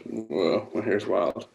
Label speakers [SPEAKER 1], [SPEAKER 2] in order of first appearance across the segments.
[SPEAKER 1] Whoa, my hair's wild.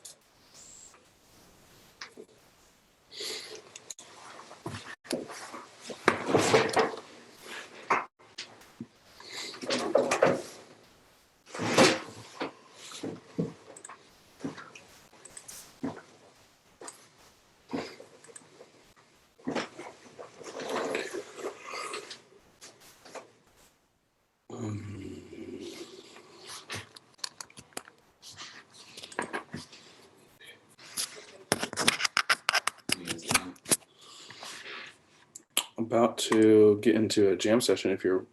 [SPEAKER 1] About to get into a jam session. If you're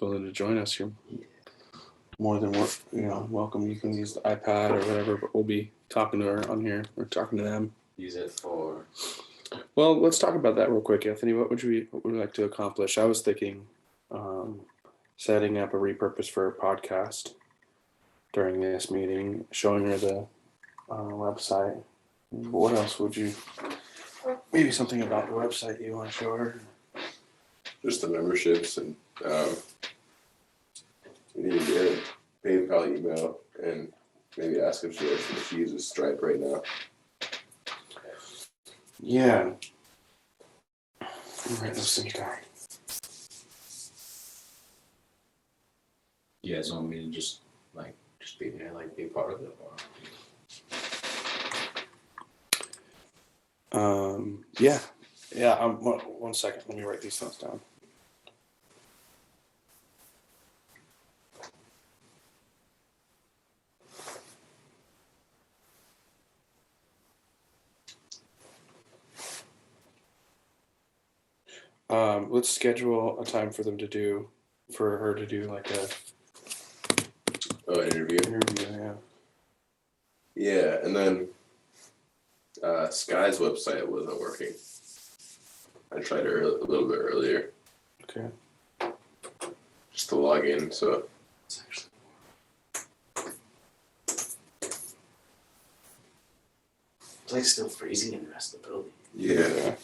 [SPEAKER 1] willing to join us, you're more than welcome. You can use the iPad or whatever, but we'll be talking to her on here. We're talking to them.
[SPEAKER 2] Use it for.
[SPEAKER 1] Well, let's talk about that real quick, Anthony. What would we like to accomplish? I was thinking setting up a repurpose for a podcast during this meeting, showing her the website. What else would you? Maybe something about the website you want to show her.
[SPEAKER 3] Just the memberships and we need to get a PayPal email and maybe ask if she uses Stripe right now.
[SPEAKER 1] Yeah. Write those things down.
[SPEAKER 2] You guys want me to just be there, be part of it? Or?
[SPEAKER 1] Yeah. One second. Let me write these notes down. Let's schedule a time for her to do like a
[SPEAKER 3] interview.
[SPEAKER 1] Yeah.
[SPEAKER 3] Yeah, and then Sky's website wasn't working. I tried a little bit earlier.
[SPEAKER 1] Okay.
[SPEAKER 3] Just to log in, so.
[SPEAKER 2] It's like still freezing in the rest of the building.
[SPEAKER 3] Yeah.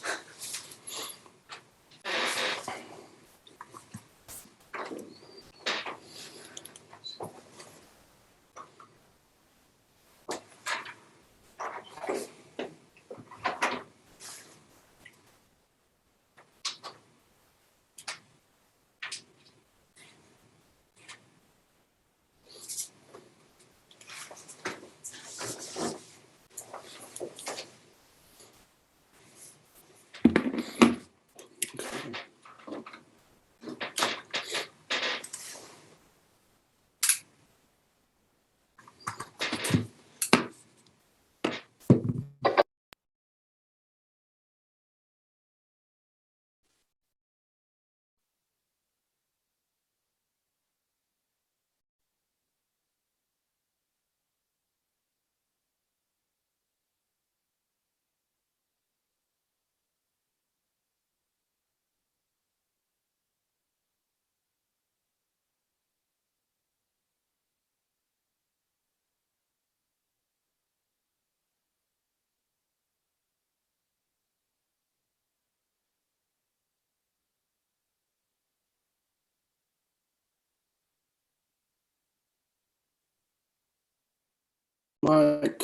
[SPEAKER 1] Mike.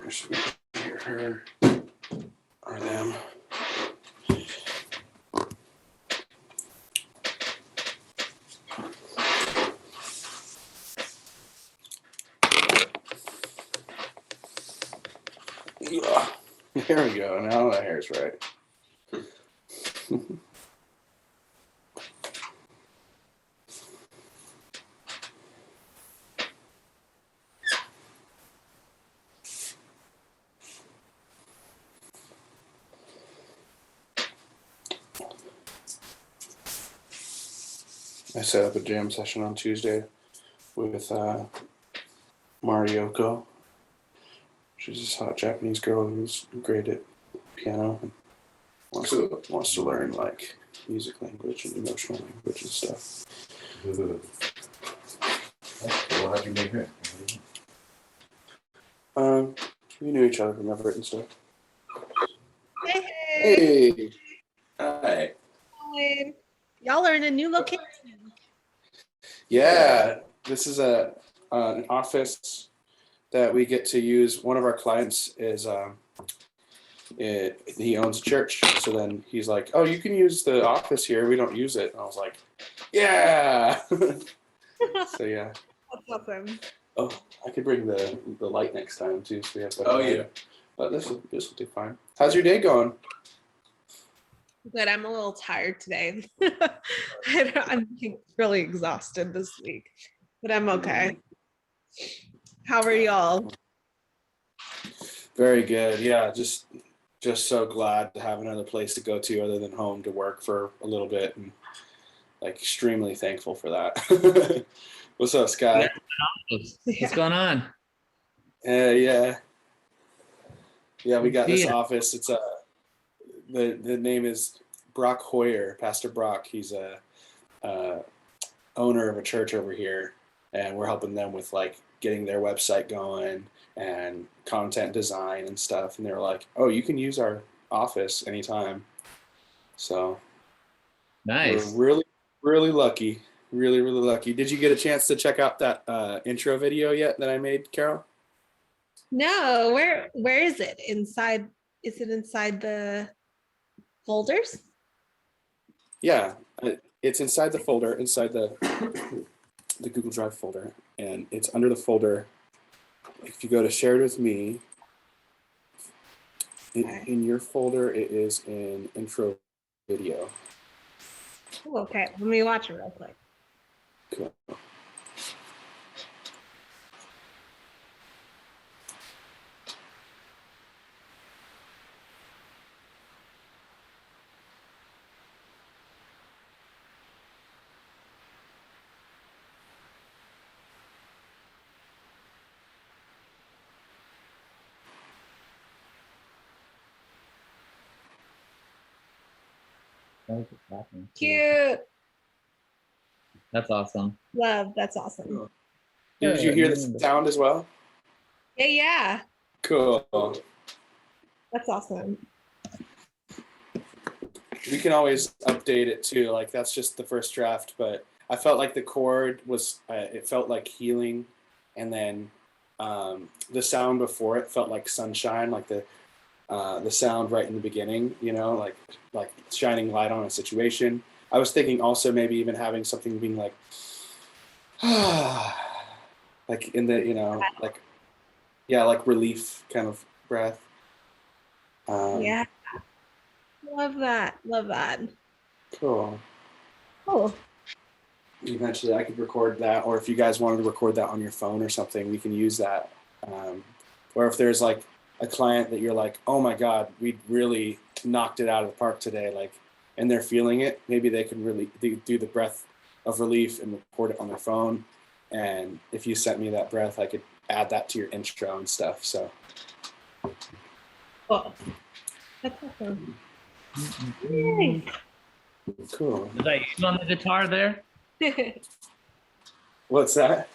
[SPEAKER 1] Should we hear her or them? Yeah. There we go. Now my hair's right. I set up a jam session on Tuesday with Marioko. She's this hot Japanese girl who's great at piano and wants to learn music language and emotional language and stuff.
[SPEAKER 2] Well, how'd you meet her?
[SPEAKER 1] We knew each other from Everett and stuff.
[SPEAKER 4] Hey.
[SPEAKER 3] Hi.
[SPEAKER 4] Y'all are in a new location.
[SPEAKER 1] Yeah, this is a an office that we get to use. One of our clients is he owns a church, so then he's like, "Oh, you can use the office here. We don't use it." And I was like, "Yeah." So yeah.
[SPEAKER 4] That's awesome.
[SPEAKER 1] Oh, I could bring the light next time too, so we have better
[SPEAKER 3] Oh,
[SPEAKER 1] light.
[SPEAKER 3] yeah.
[SPEAKER 1] But this will do fine. How's your day going?
[SPEAKER 4] Good. I'm a little tired today. I'm really exhausted this week, but I'm okay. How are y'all?
[SPEAKER 1] Very good. Yeah, just so glad to have another place to go to other than home to work for a little bit, and like extremely thankful for that. What's up, Sky?
[SPEAKER 5] What's going on?
[SPEAKER 1] Yeah, we got this
[SPEAKER 5] Yeah.
[SPEAKER 1] office. It's the name is Brock Hoyer, Pastor Brock. He's a owner of a church over here, and we're helping them with like getting their website going and content design and stuff. And they were like, "Oh, you can use our office anytime." So
[SPEAKER 5] Nice.
[SPEAKER 1] we're really lucky. Really lucky. Did you get a chance to check out that intro video yet that I made, Carol?
[SPEAKER 4] No, where is it? Inside? Is it inside the folders?
[SPEAKER 1] Yeah, it's inside the folder, inside the Google Drive folder, and it's under the folder. If you go to shared with me, in your folder, it is in intro video.
[SPEAKER 4] Oh, okay, let me watch it real quick.
[SPEAKER 1] Cool.
[SPEAKER 4] Cute.
[SPEAKER 5] That's awesome.
[SPEAKER 4] Love. That's awesome.
[SPEAKER 1] Did you hear the sound as well?
[SPEAKER 4] Yeah.
[SPEAKER 1] Cool.
[SPEAKER 4] That's awesome.
[SPEAKER 1] We can always update it too. Like that's just the first draft, but I felt like the chord was it felt like healing, and then the sound before it felt like sunshine, like the sound right in the beginning, you know, like shining light on a situation. I was thinking also maybe even having something being like like in the, you know, like yeah, like relief kind of breath.
[SPEAKER 4] Yeah. Love that.
[SPEAKER 1] Cool.
[SPEAKER 4] Cool.
[SPEAKER 1] Eventually I could record that, or if you guys wanted to record that on your phone or something, we can use that. Or if there's like a client that you're like, oh my God, we really knocked it out of the park today, like, and they're feeling it, maybe they can really do the breath of relief and record it on their phone. And if you sent me that breath, I could add that to your intro and stuff. So
[SPEAKER 4] Cool. That's awesome. Yay.
[SPEAKER 1] cool.
[SPEAKER 5] Is that you on the guitar there?
[SPEAKER 1] What's that?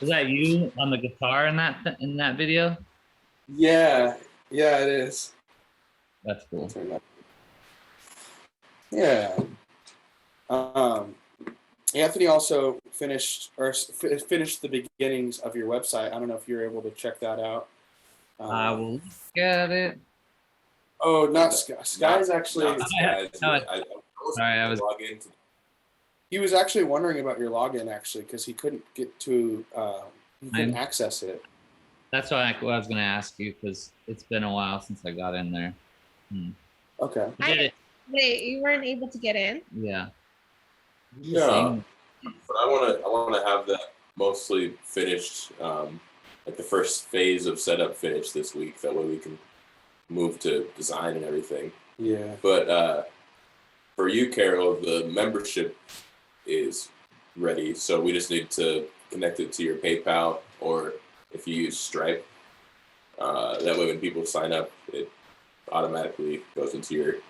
[SPEAKER 5] Is that you on the guitar in that video?
[SPEAKER 1] Yeah, it is.
[SPEAKER 5] That's cool.
[SPEAKER 1] Yeah. Anthony also finished the beginnings of your website. I don't know if you're able to check that out.
[SPEAKER 5] I will look at it.
[SPEAKER 1] Oh, not Sky. Sky's actually.
[SPEAKER 5] Sorry, I was.
[SPEAKER 3] log in.
[SPEAKER 1] He was actually wondering about your login actually because he couldn't get to. He couldn't access it.
[SPEAKER 5] That's what I was going to ask you because it's been a while since I got in there.
[SPEAKER 1] Okay.
[SPEAKER 5] I did it.
[SPEAKER 4] Wait, you weren't able to get in?
[SPEAKER 5] Yeah.
[SPEAKER 3] No, but I want to have that mostly finished, like the first phase of setup finished this week. That way we can move to design and everything.
[SPEAKER 1] Yeah.
[SPEAKER 3] But for you, Carol, the membership is ready, so we just need to connect it to your PayPal, or if you use Stripe, that way when people sign up, it automatically goes into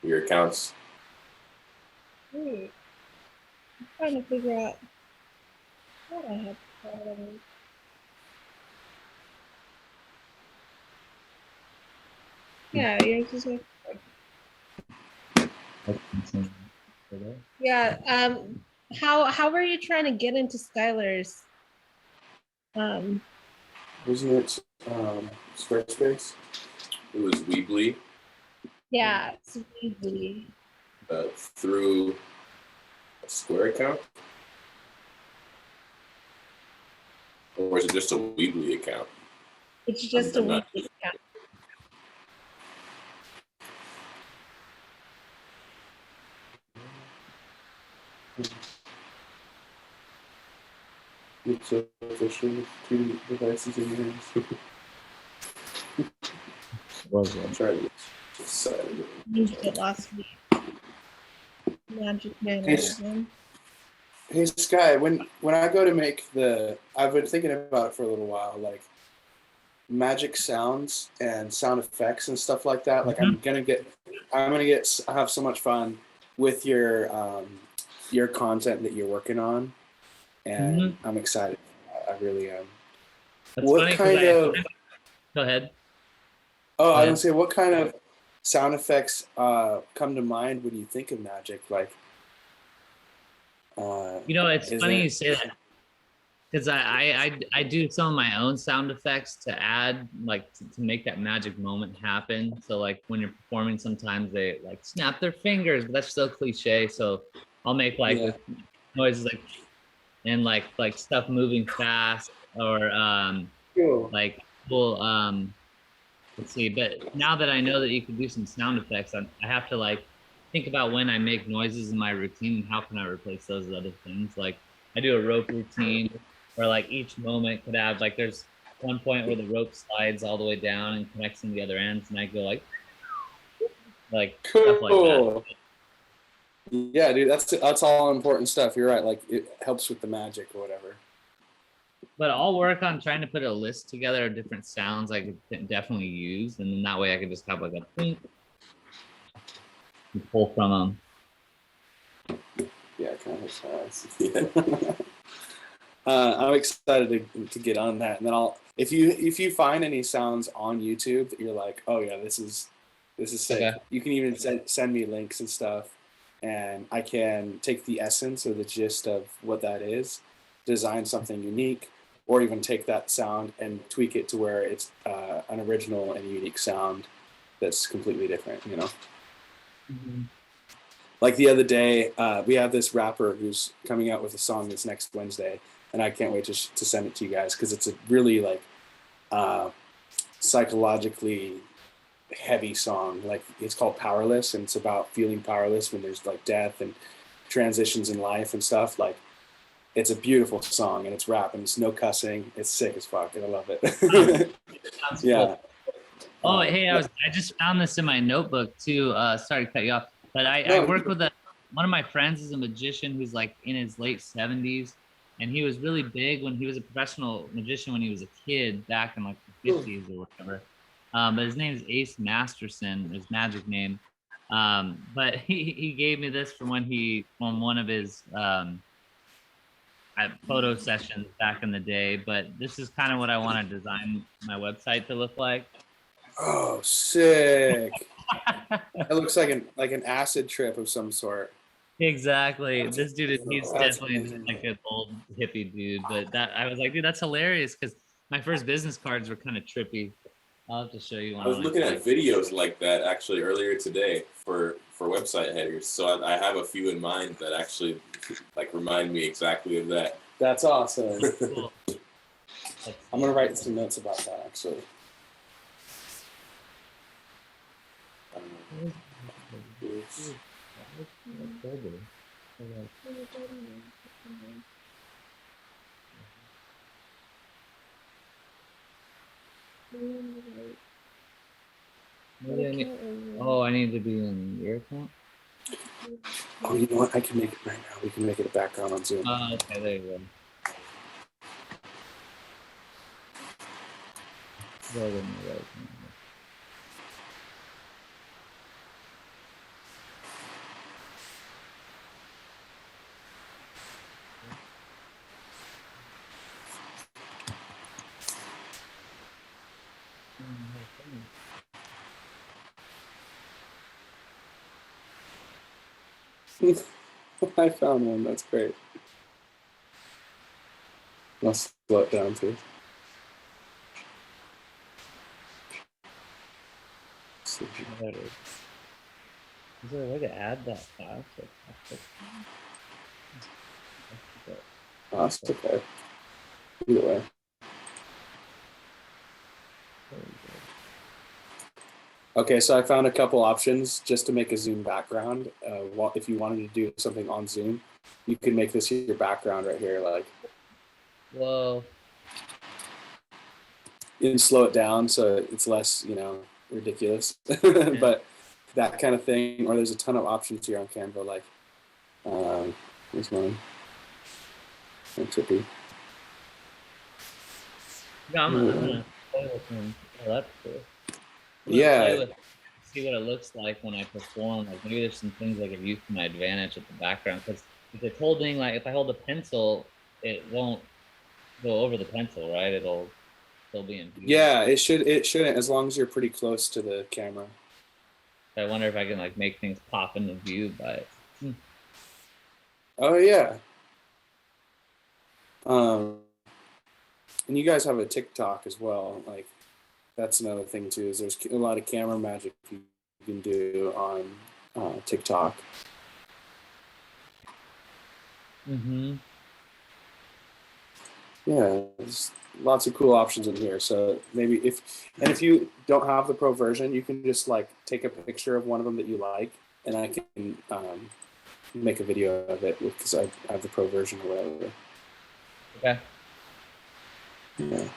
[SPEAKER 3] your accounts.
[SPEAKER 4] Wait. I'm trying to figure out what I have to try. Yeah, yours is like, yeah. How were you trying to get into Skylar's?
[SPEAKER 1] Wasn't it Squarespace?
[SPEAKER 3] It was Weebly
[SPEAKER 4] Yeah, it's easy.
[SPEAKER 3] through a Square account, or is it just a Weebly account?
[SPEAKER 4] It's just a
[SPEAKER 3] I'm not-
[SPEAKER 4] weekly account.
[SPEAKER 1] It's so efficient. 2 devices in your hands.
[SPEAKER 5] Was
[SPEAKER 1] I'll
[SPEAKER 5] it?
[SPEAKER 1] try to get silent.
[SPEAKER 4] Used it last week. Magic Man.
[SPEAKER 1] It's- Hey Sky, when I go to make I've been thinking about it for a little while, like magic sounds and sound effects and stuff like that. Like I'm gonna have so much fun with your content that you're working on, and I'm excited. I really am.
[SPEAKER 5] That's
[SPEAKER 1] What
[SPEAKER 5] funny 'cause
[SPEAKER 1] kind of?
[SPEAKER 5] Go ahead.
[SPEAKER 1] Oh, I was
[SPEAKER 5] ahead.
[SPEAKER 1] gonna say, what kind of sound effects come to mind when you think of magic? Like,
[SPEAKER 5] It's
[SPEAKER 1] is
[SPEAKER 5] funny
[SPEAKER 1] there-
[SPEAKER 5] you say that because I do some of my own sound effects to add, like to make that magic moment happen. So like when you're performing, sometimes they like snap their fingers, but that's so cliche. So I'll make like
[SPEAKER 1] Yeah.
[SPEAKER 5] with noises like and like stuff moving fast or
[SPEAKER 1] Cool.
[SPEAKER 5] like cool let's see. But now that I know that you can do some sound effects, I have to like think about when I make noises in my routine and how can I replace those with other things. Like I do a rope routine where like each moment could have like there's one point where the rope slides all the way down and connects in the other ends, and I go like stuff like that.
[SPEAKER 1] Cool. Yeah, dude, that's all important stuff. You're right. Like it helps with the magic or whatever.
[SPEAKER 5] But I'll work on trying to put a list together of different sounds I could definitely use, and then that way I can just have like a and pull from them.
[SPEAKER 1] Yeah, kind of size. Yeah. I'm excited to get on that, and then if you find any sounds on YouTube that you're like, oh yeah, this is sick.
[SPEAKER 5] Okay.
[SPEAKER 1] You can even send me links and stuff, and I can take the essence or the gist of what that is, design something unique, or even take that sound and tweak it to where it's an original and unique sound that's completely different. Like the other day, we have this rapper who's coming out with a song this next Wednesday, and I can't wait to send it to you guys because it's a really like psychologically heavy song. Like it's called Powerless, and it's about feeling powerless when there's like death and transitions in life and stuff. Like it's a beautiful song, and it's rap, and it's no cussing. It's sick as fuck, and I love it. Yeah.
[SPEAKER 5] Oh, hey, I just found this in my notebook too. Sorry to cut you off, but I
[SPEAKER 1] No,
[SPEAKER 5] work with one of my friends is a magician who's like in his late 70s, and he was really big when he was a professional magician when he was a kid back in like the 50s or whatever. But his name is Ace Masterson, his magic name. But he gave me this from on one of his photo sessions back in the day. But this is kind of what I want to design my website to look like.
[SPEAKER 1] Oh, sick! It looks like an acid trip of some sort.
[SPEAKER 5] Exactly. This dude he's
[SPEAKER 1] That's
[SPEAKER 5] definitely
[SPEAKER 1] amazing.
[SPEAKER 5] like an old hippie dude, but that I was like, dude, that's hilarious because my first business cards were kind of trippy. I'll have to show you one.
[SPEAKER 3] I was looking at videos like that actually earlier today for website headers. So I have a few in mind that actually like remind me exactly of that.
[SPEAKER 1] That's awesome.
[SPEAKER 5] Cool.
[SPEAKER 1] I'm gonna write some notes about that actually.
[SPEAKER 5] Oh, I need to be in your account.
[SPEAKER 1] Oh, you know what? I can make it right now. We can make it a background on Zoom.
[SPEAKER 5] Okay, there you go. Go to my right now.
[SPEAKER 1] I found one. That's great. I'll slow it down too.
[SPEAKER 5] There it is. Is there a way to add that file to
[SPEAKER 1] Oh, that's okay. Either way. Okay, so I found a couple options just to make a Zoom background. If you wanted to do something on Zoom, you can make this your background right here, like.
[SPEAKER 5] Whoa.
[SPEAKER 1] And slow it down so it's less, ridiculous. But that kind of thing, or there's a ton of options here on Canva, like here's one. Trippy.
[SPEAKER 5] No, I'm gonna play with him. Oh, that's cool.
[SPEAKER 1] Yeah.
[SPEAKER 5] See what it looks like when I perform. Like maybe there's some things I could use to my advantage at the background. Because if it's holding, like if I hold a pencil, it won't go over the pencil, right? It'll still be in view.
[SPEAKER 1] Yeah, it shouldn't, as long as you're pretty close to the camera.
[SPEAKER 5] I wonder if I can like make things pop into view by it.
[SPEAKER 1] Oh yeah. And you guys have a TikTok as well. Like that's another thing too, is there's a lot of camera magic you can do on TikTok.
[SPEAKER 5] Mm-hmm.
[SPEAKER 1] Yeah, there's lots of cool options in here. So maybe if you don't have the pro version, you can just like take a picture of one of them that you like, and I can make a video of it because I have the pro version or whatever.
[SPEAKER 5] Okay.
[SPEAKER 1] Yeah.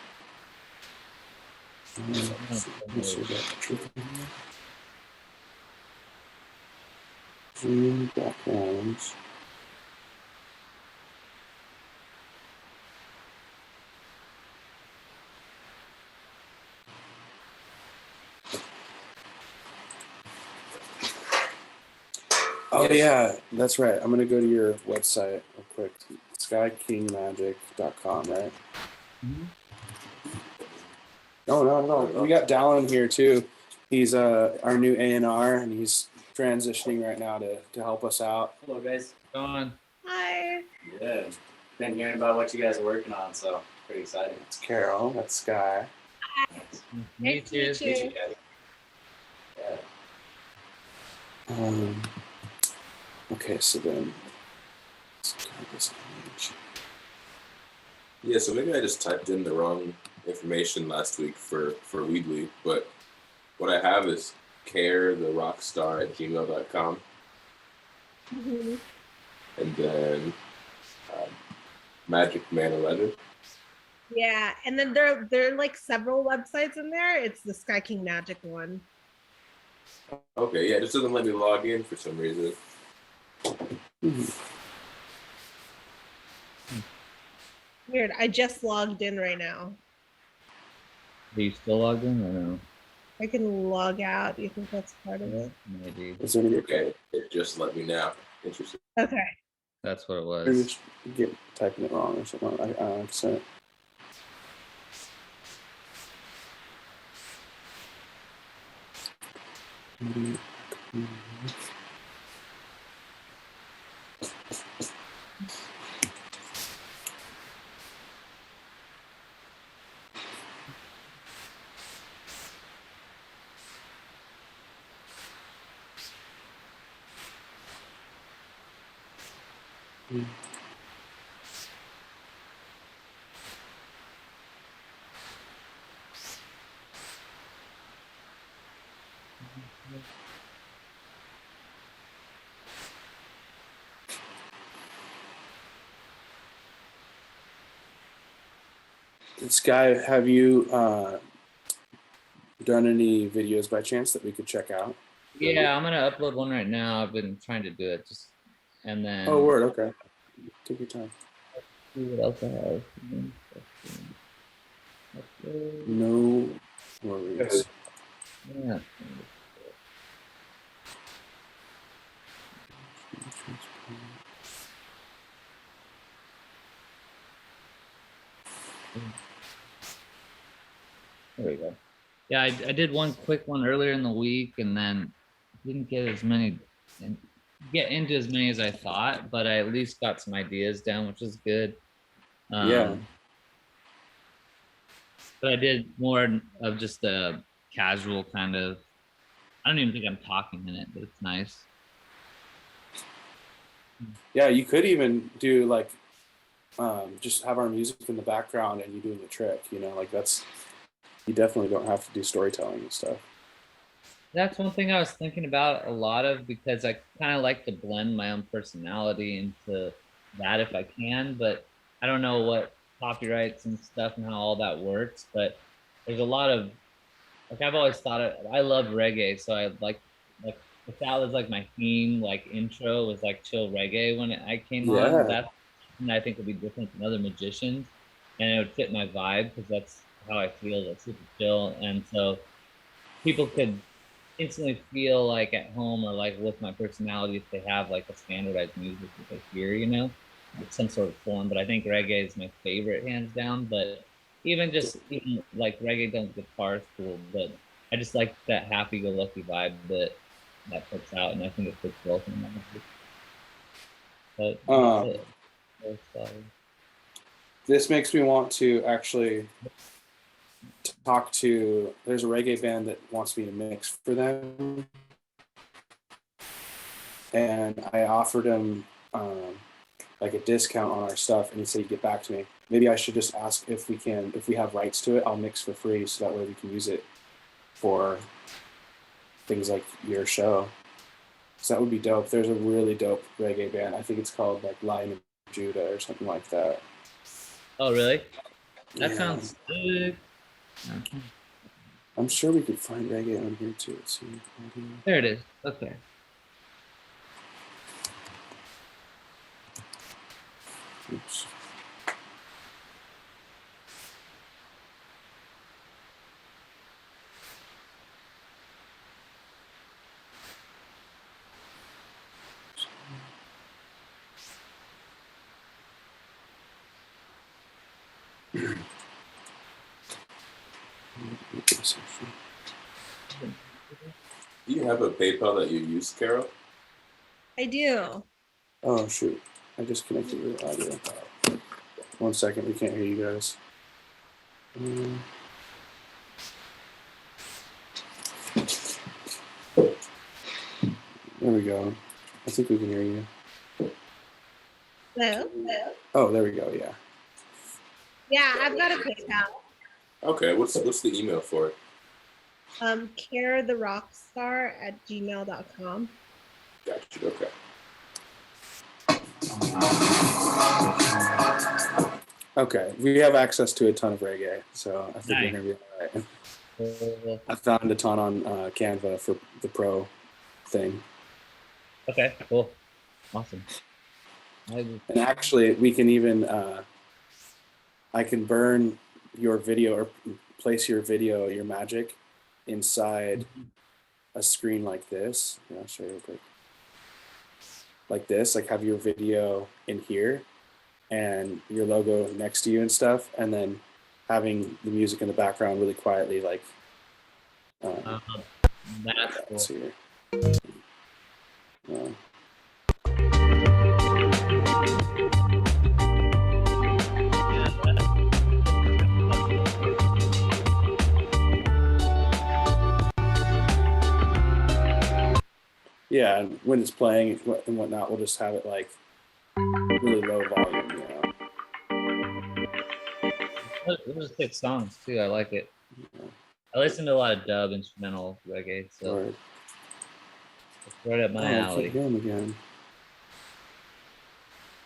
[SPEAKER 1] Zoom backgrounds. Oh yeah, that's right. I'm gonna go to your website real quick, skykingmagic.com, right?
[SPEAKER 5] Mm-hmm.
[SPEAKER 1] No. We got Dallin here too. He's our new A&R, and he's transitioning right now to help us out.
[SPEAKER 6] Hello, guys.
[SPEAKER 5] Go on.
[SPEAKER 4] Hi.
[SPEAKER 6] Good. Been hearing about what you guys are working on, so pretty excited.
[SPEAKER 1] That's Carol. That's Sky.
[SPEAKER 5] Me
[SPEAKER 4] Nice to meet
[SPEAKER 5] too.
[SPEAKER 4] you.
[SPEAKER 6] Meet you guys. Yeah.
[SPEAKER 1] Okay, so then.
[SPEAKER 3] Yeah, so maybe I just typed in the wrong information last week for Weebly, but what I have is caretherockstar@gmail.com,
[SPEAKER 4] Mhm.
[SPEAKER 3] and then Magic Man 11.
[SPEAKER 4] Yeah, and then there are like several websites in there. It's the Sky King Magic one.
[SPEAKER 3] Okay, yeah, it just doesn't let me log in for some reason.
[SPEAKER 4] Weird. I just logged in right now.
[SPEAKER 5] Are you still logged in or no?
[SPEAKER 4] I can log out. Do you think that's part of it?
[SPEAKER 5] Maybe.
[SPEAKER 1] Is there any
[SPEAKER 3] Okay, it just let me now. Interesting.
[SPEAKER 4] Okay.
[SPEAKER 5] That's what it
[SPEAKER 1] Maybe
[SPEAKER 5] was.
[SPEAKER 1] just get typing it wrong or something. I sent. Sky, have you done any videos by chance that we could check out?
[SPEAKER 5] Yeah, I'm gonna upload one right now. I've been trying to do it, and then.
[SPEAKER 1] Oh, word. Okay. Take your time.
[SPEAKER 5] See what else I have.
[SPEAKER 1] No worries.
[SPEAKER 5] Yeah. There we go. Yeah, I did one quick one earlier in the week, and then didn't get into as many as I thought, but I at least got some ideas down, which is good.
[SPEAKER 1] Yeah.
[SPEAKER 5] but I did more of just the casual kind of. I don't even think I'm talking in it, but it's nice.
[SPEAKER 1] Yeah, you could even do like just have our music in the background and you doing the trick. You know, like that's you definitely don't have to do storytelling and stuff.
[SPEAKER 5] That's one thing I was thinking about a lot of because I kind of like to blend my own personality into that if I can, but I don't know what copyrights and stuff and how all that works. But there's a lot of like I've always thought I love reggae, so I like if that was like my theme, like intro was like chill reggae when I came on.
[SPEAKER 1] Yeah.
[SPEAKER 5] That's something I think would be different than other magicians, and it would fit my vibe because that's how I feel, like super chill. And so people could instantly feel like at home or like with my personality if they have like a standardized music that they hear, you know, like some sort of form. But I think reggae is my favorite hands down. But even like reggae done with guitar is cool. But I just like that happy go lucky vibe that puts out, and I think it fits both of them. But that's
[SPEAKER 1] Um,
[SPEAKER 5] it. That's,
[SPEAKER 1] this makes me want to actually talk to. There's a reggae band that wants me to mix for them, and I offered him like a discount on our stuff, and he said he'd get back to me. Maybe I should just ask if we have rights to it. I'll mix for free, so that way we can use it for things like your show. So that would be dope. There's a really dope reggae band. I think it's called like Lion of Judah or something like that.
[SPEAKER 5] oh, really? That
[SPEAKER 1] Yeah.
[SPEAKER 5] sounds good.
[SPEAKER 1] I'm sure we could find reggae on here too. Let's see.
[SPEAKER 5] There it is. Okay.
[SPEAKER 1] Oops.
[SPEAKER 3] Do you have a PayPal that you use, Carol?
[SPEAKER 4] I do.
[SPEAKER 1] Oh shoot! I just connected to the audio. 1 second, we can't hear you guys. There we go. I think we can hear you.
[SPEAKER 4] Hello?
[SPEAKER 1] Oh, there we go. Yeah.
[SPEAKER 4] Yeah, I've got a PayPal.
[SPEAKER 3] Okay, what's the email for it?
[SPEAKER 4] caretherockstar@gmail.com.
[SPEAKER 3] Gotcha. Okay.
[SPEAKER 1] Okay, we have access to a ton of reggae, so I think
[SPEAKER 5] Nice.
[SPEAKER 1] we're gonna be all right.
[SPEAKER 5] Cool.
[SPEAKER 1] I found a ton on Canva for the pro thing,
[SPEAKER 5] Okay, cool. Awesome.
[SPEAKER 1] and actually, we can even I can burn your video or place your video, your magic, inside a screen like this. I'll show you real quick. Like this, like have your video in here and your logo next to you and stuff, and then having the music in the background really quietly, like
[SPEAKER 5] That's
[SPEAKER 1] let's
[SPEAKER 5] cool.
[SPEAKER 1] see here. Yeah, and when it's playing and whatnot, we'll just have it like really low volume, you know.
[SPEAKER 5] Those are sick songs too. I like it. I listen to a lot of dub instrumental reggae, so
[SPEAKER 1] Right.
[SPEAKER 5] it's right up my
[SPEAKER 1] I
[SPEAKER 5] alley.
[SPEAKER 1] can't hear him again.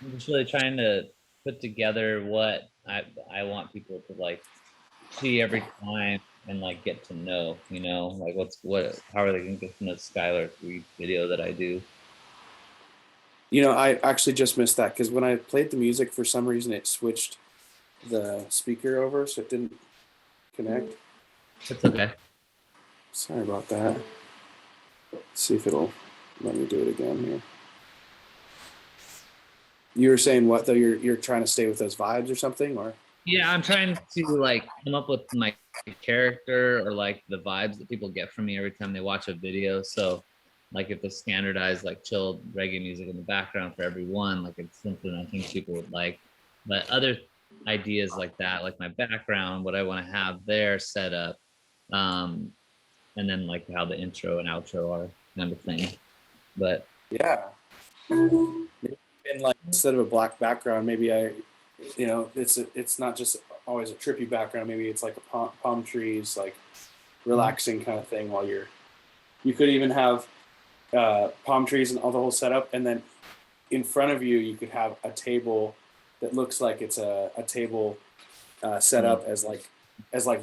[SPEAKER 5] I'm just really trying to put together what I want people to like see every time and like get to know, you know, like how are they gonna get to know Skylar through each video that I do?
[SPEAKER 1] You know, I actually just missed that because when I played the music, for some reason it switched the speaker over, so it didn't connect.
[SPEAKER 5] It's okay.
[SPEAKER 1] Sorry about that. Let's see if it'll let me do it again here. You were saying what though? You're trying to stay with those vibes or something, or?
[SPEAKER 5] Yeah, I'm trying to like come up with my character or like the vibes that people get from me every time they watch a video. So like if the standardized like chill reggae music in the background for everyone, like it's something I think people would like. But other ideas like that, like my background, what I want to have there set up, and then like how the intro and outro are, kind of thing. But
[SPEAKER 1] Yeah. And like instead of a black background, maybe it's not just always a trippy background. Maybe it's like a palm trees, like relaxing kind of thing. While you could even have palm trees and all the whole setup, and then in front of you, you could have a table that looks like it's a table set up as like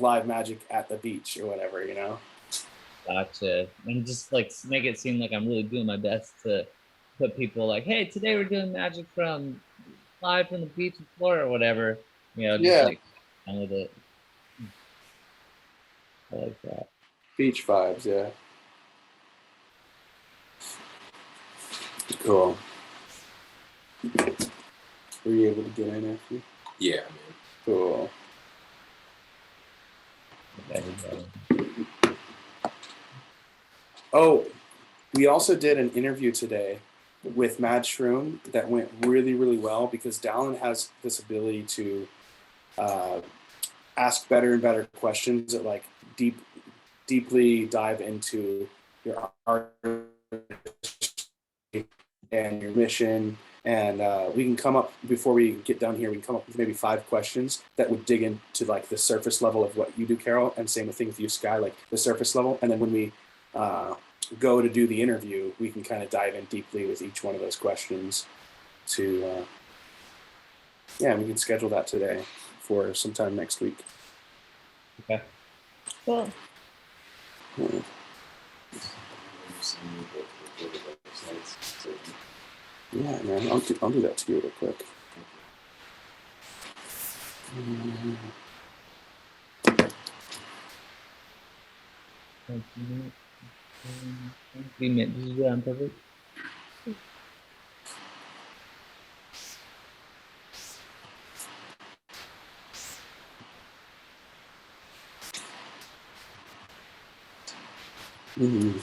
[SPEAKER 1] live magic at the beach or whatever, you know.
[SPEAKER 5] gotcha. And just like make it seem like I'm really doing my best to put people like, hey, today we're doing magic from live from the beach in Florida or whatever. Just
[SPEAKER 1] Yeah.
[SPEAKER 5] like fun with it. I like that.
[SPEAKER 1] Beach vibes, yeah. Cool. Were you able to get in after?
[SPEAKER 3] Yeah, man.
[SPEAKER 1] Cool. Oh, we also did an interview today with Mad Shroom that went really, really well because Dallin has this ability to ask better and better questions that like deeply dive into your art and your mission. And we can come up, before we get done here, we can come up with maybe 5 questions that would dig into like the surface level of what you do, Carol, and same thing with you, Sky, like the surface level. And then when we go to do the interview, we can kind of dive in deeply with each one of those questions to, we can schedule that today for sometime next week.
[SPEAKER 5] Okay.
[SPEAKER 4] Cool.
[SPEAKER 1] Yeah. Yeah, man, I'll do that to you real quick.
[SPEAKER 5] Did you do that on purpose?
[SPEAKER 1] Mm-hmm.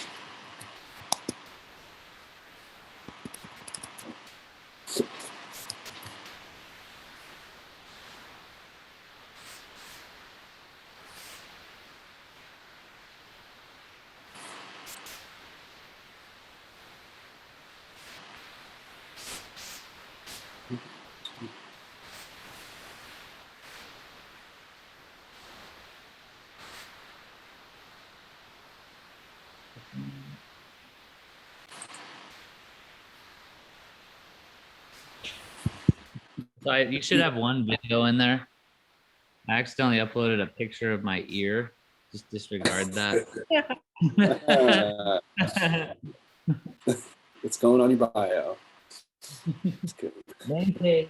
[SPEAKER 5] So you should have one video in there. I accidentally uploaded a picture of my ear. Just disregard that.
[SPEAKER 1] It's going on your bio. It's good.
[SPEAKER 5] Okay.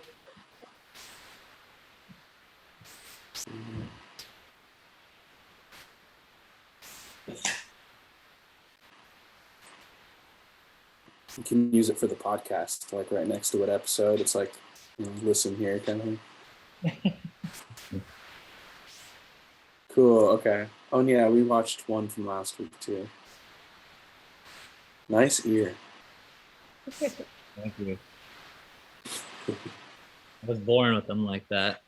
[SPEAKER 1] You can use it for the podcast, like right next to what episode. It's like, listen here kind of thing. Cool. Okay. Oh yeah, we watched one from last week too. Nice ear.
[SPEAKER 5] Thank you. I was born with them like that.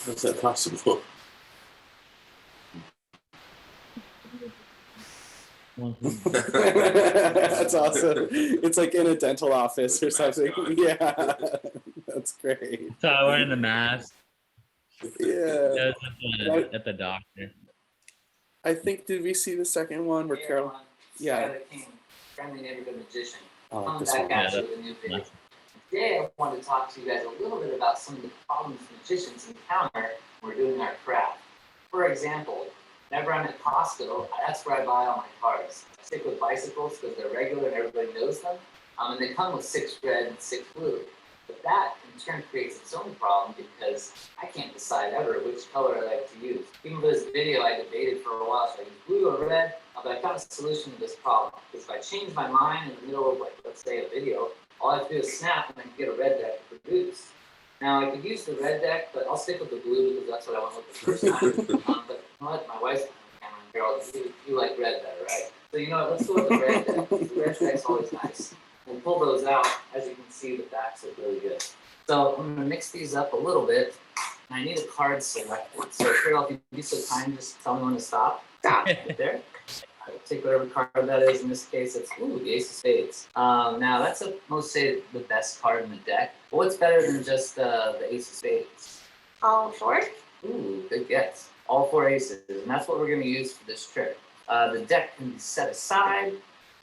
[SPEAKER 3] How's that possible?
[SPEAKER 1] That's awesome. It's like in a dental office or something. Yeah, that's great.
[SPEAKER 5] So I wearing the mask.
[SPEAKER 1] Yeah.
[SPEAKER 5] At the doctor.
[SPEAKER 1] I think, did we see the second one where Carol? Yeah.
[SPEAKER 6] Friendly neighborhood magician.
[SPEAKER 1] Oh,
[SPEAKER 6] Coming
[SPEAKER 1] this
[SPEAKER 6] back
[SPEAKER 1] one.
[SPEAKER 6] at you with a new video. Today I wanted to talk to you guys a little bit about some of the problems magicians encounter when we're doing our craft. For example, whenever I'm at Costco, that's where I buy all my cards. I stick with bicycles because they're regular and everybody knows them. And they come with 6 red and 6 blue. But that in turn creates its own problem because I can't decide ever which color I like to use. Even for this video, I debated for a while, should I use blue or red? But I found a solution to this problem. Because if I change my mind in the middle of, like, let's say a video, all I have to do is snap and I can get a red deck to produce. Now I could use the red deck, but I'll stick with the blue because that's what I went with the first time. But you know what? My wife's camera, Carol, you like red better, right? So you know what? Let's go with the red deck. The red deck's always nice. We'll pull those out. As you can see, the backs look really good. So I'm gonna mix these up a little bit. And I need a card selected. So Carol, if you'd be so kind, just tell me when to stop. Stop. Right there. I'll take whatever card that is. In this case, it's the Ace of Spades. Now that's most say the best card in the deck. But what's better than just the Ace of Spades?
[SPEAKER 4] All 4?
[SPEAKER 6] Ooh, good guess. All 4 aces, and that's what we're going to use for this trick. The deck can be set aside,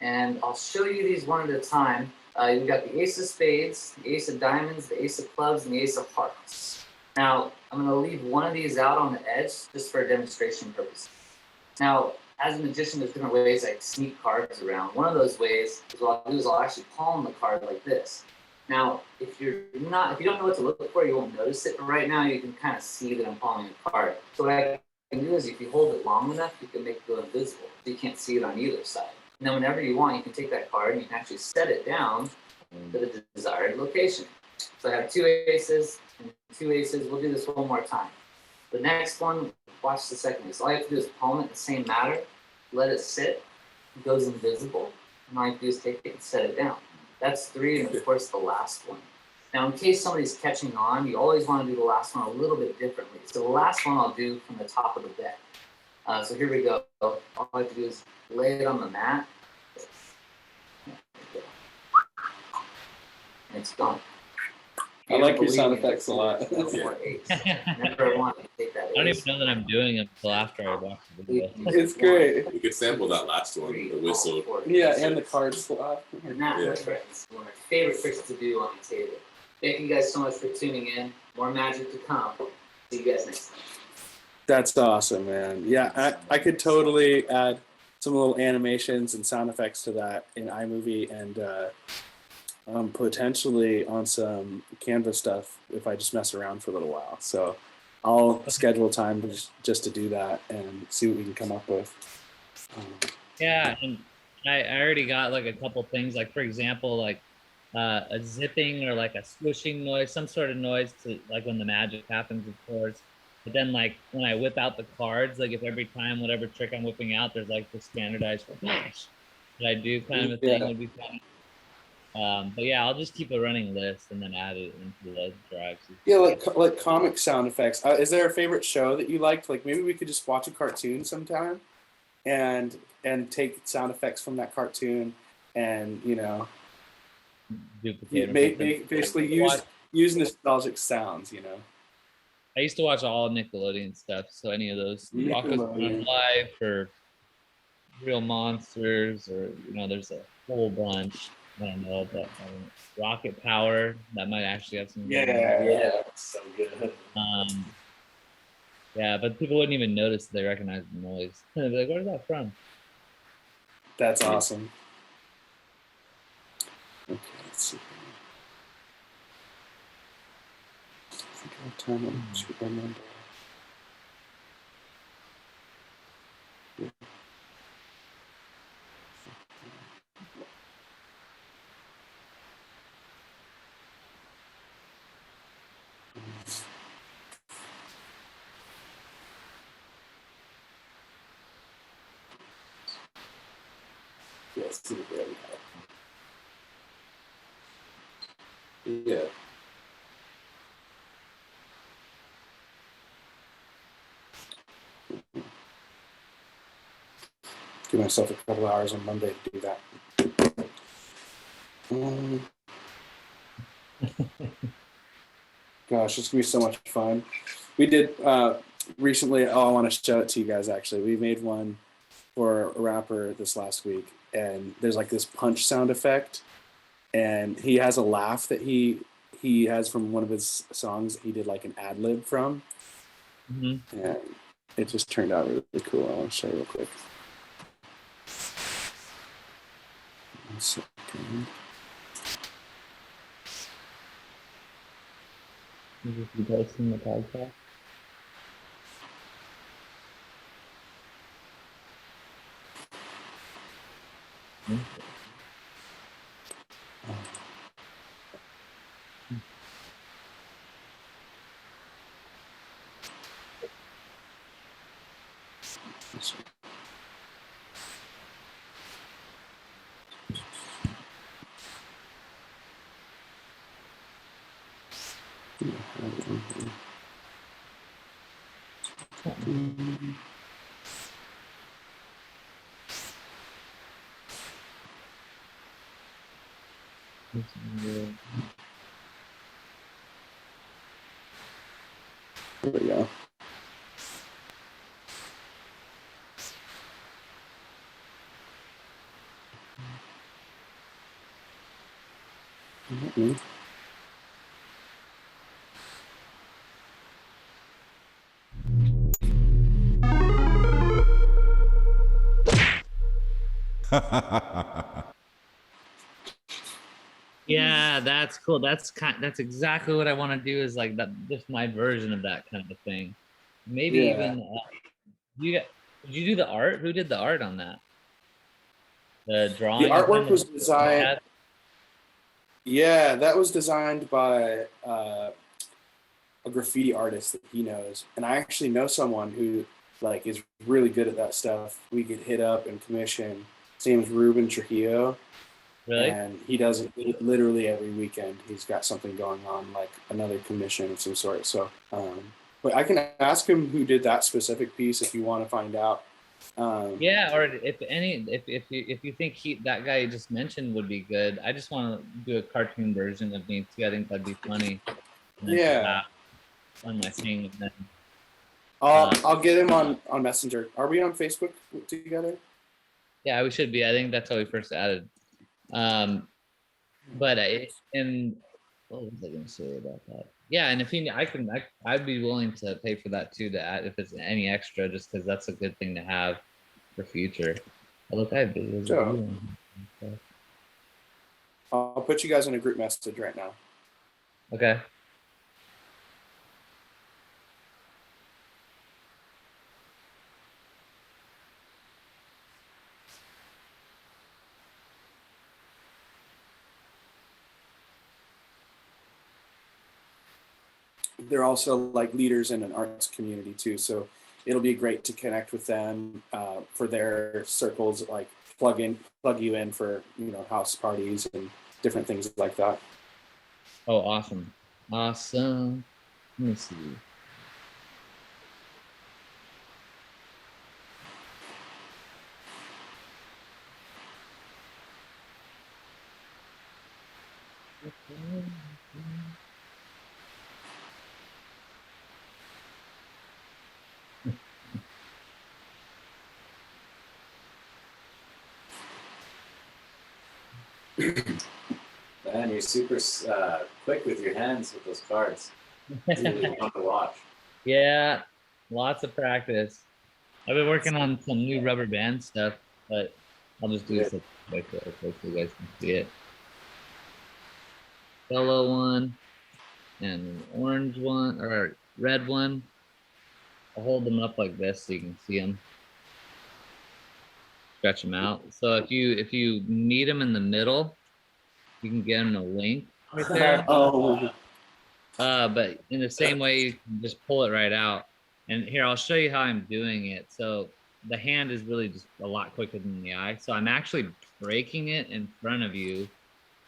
[SPEAKER 6] and I'll show you these one at a time. You've got the Ace of Spades, the Ace of Diamonds, the Ace of Clubs, and the Ace of Hearts. Now, I'm going to leave one of these out on the edge just for demonstration purposes. Now, as a magician, there's different ways I sneak cards around. One of those ways is what I'll do is I'll actually palm the card like this. Now, if you don't know what to look for, you won't notice it. But right now, you can kind of see that I'm palming a card. So what I can do is if you hold it long enough, you can make it go invisible. So you can't see it on either side. And then whenever you want, you can take that card and you can actually set it down to the desired location. So I have 2 aces and 2 aces. We'll do this one more time. The next one, watch the second ace. All you have to do is palm it in the same manner, let it sit, it goes invisible. And all you have to do is take it and set it down. That's 3, and of course the last one. Now, in case somebody's catching on, you always want to do the last one a little bit differently. So the last one I'll do from the top of the deck. So here we go. All I have to do is lay it on the mat. And it's gone.
[SPEAKER 1] I like your sound effects a lot.
[SPEAKER 6] Whenever I want, I take that
[SPEAKER 5] I don't
[SPEAKER 6] ace.
[SPEAKER 5] even know that I'm doing it until after I watch the video.
[SPEAKER 1] It's great.
[SPEAKER 3] You could sample that last one, the whistle.
[SPEAKER 1] Yeah, and the card slot.
[SPEAKER 6] And that
[SPEAKER 3] Yeah.
[SPEAKER 6] was one of my favorite tricks to do on the table. Thank you guys so much for tuning in. More magic to come. See you guys next time.
[SPEAKER 1] That's awesome, man. Yeah, I could totally add some little animations and sound effects to that in iMovie and potentially on some Canva stuff if I just mess around for a little while. So I'll schedule time just to do that and see what we can come up with.
[SPEAKER 5] Yeah, and I already got like a couple things, like for example, like a zipping or like a swooshing noise, some sort of noise to like when the magic happens, of course. But then like when I whip out the cards, like if every time whatever trick I'm whipping out, there's like the standardized flash that I do kind of a thing would be fun. But yeah, I'll just keep a running list and then add it into the drives.
[SPEAKER 1] Yeah, like comic sound effects. Is there a favorite show that you liked? Like maybe we could just watch a cartoon sometime, and take sound effects from that cartoon, and
[SPEAKER 5] Duplicate
[SPEAKER 1] basically use nostalgic sounds.
[SPEAKER 5] I used to watch all Nickelodeon stuff, so any of those Rocko's Modern Life or Real Monsters, or there's a whole bunch. I don't know, but Rocket Power, that might actually have some.
[SPEAKER 1] Yeah, so good.
[SPEAKER 5] Yeah, but people wouldn't even notice they recognize the noise. They'd be like, "Where's that from?"
[SPEAKER 1] That's awesome. Okay, let's see. I think I have time to remember. Yeah. Yes, there we go. Yeah. Give myself a couple hours on Monday to do that. Gosh, it's gonna be so much fun. We did recently. I want to show it to you guys. Actually, we made one for a rapper this last week, and there's like this punch sound effect, and he has a laugh that he has from one of his songs. He did like an ad lib from, and it just turned out really cool. I want to show you real quick. 1 second.
[SPEAKER 5] You just be posting the podcast.
[SPEAKER 1] There we go. Mhm.
[SPEAKER 5] Yeah, that's cool. That's exactly what I want to do, is like that, just my version of that kind of thing. Maybe
[SPEAKER 1] Yeah.
[SPEAKER 5] even did you do the art? Who did the art on that? The drawing.
[SPEAKER 1] The
[SPEAKER 5] of
[SPEAKER 1] artwork
[SPEAKER 5] him?
[SPEAKER 1] was designed. Yeah, that was designed by a graffiti artist that he knows, and I actually know someone who like is really good at that stuff. We get hit up and commission. His name's Ruben Trujillo,
[SPEAKER 5] Really?
[SPEAKER 1] and he does it literally every weekend. He's got something going on, like another commission of some sort. So, but I can ask him who did that specific piece if you want to find out.
[SPEAKER 5] Yeah, or if you think that guy you just mentioned would be good. I just want to do a cartoon version of me too. I think that'd be funny. And then
[SPEAKER 1] Yeah.
[SPEAKER 5] on my thing, and then
[SPEAKER 1] I'll get him on Messenger. Are we on Facebook together?
[SPEAKER 5] yeah, we should be. I think that's how we first added. But what was I gonna say about that? Yeah, and if I'd be willing to pay for that too, to add if it's any extra, just because that's a good thing to have for future. Oh, look, I have videos.
[SPEAKER 1] Sure. I'll put you guys in a group message right now.
[SPEAKER 5] Okay.
[SPEAKER 1] They're also like leaders in an arts community too, so it'll be great to connect with them for their circles, like plug you in for house parties and different things like that.
[SPEAKER 5] Oh, awesome. Let me see.
[SPEAKER 2] Man, you're super quick with your hands with those cards. It's really fun to watch.
[SPEAKER 5] Yeah, lots of practice. I've been working on some new rubber band stuff, but I'll just do it quick so you guys can see it. Yellow one and orange one or red one. I'll hold them up like this so you can see them. Stretch them out. So if you meet them in the middle, you can get them a link right there.
[SPEAKER 1] Oh.
[SPEAKER 5] But in the same way, you can just pull it right out. And here, I'll show you how I'm doing it. So the hand is really just a lot quicker than the eye. So I'm actually breaking it in front of you.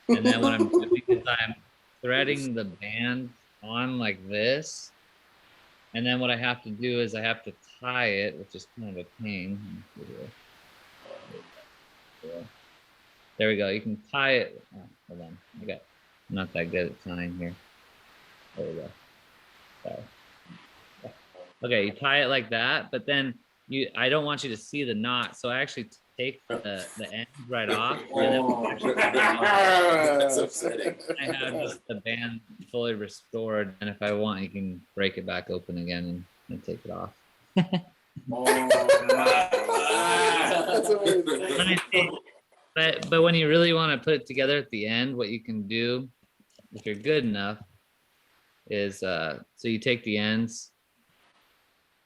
[SPEAKER 5] And then what I'm doing is I'm threading the band on like this. And then what I have to do is I have to tie it, which is kind of a pain. There we go. You can tie it. Oh, hold on. I'm not that good at tying here. There we go. Sorry. Okay, you tie it like that, but then I don't want you to see the knot, so I actually take the end right off.
[SPEAKER 3] That's upsetting.
[SPEAKER 5] I have just the band fully restored, and if I want, you can break it back open again and take it off.
[SPEAKER 1] That's amazing.
[SPEAKER 5] But when you really want to put it together at the end, what you can do, if you're good enough, is so you take the ends,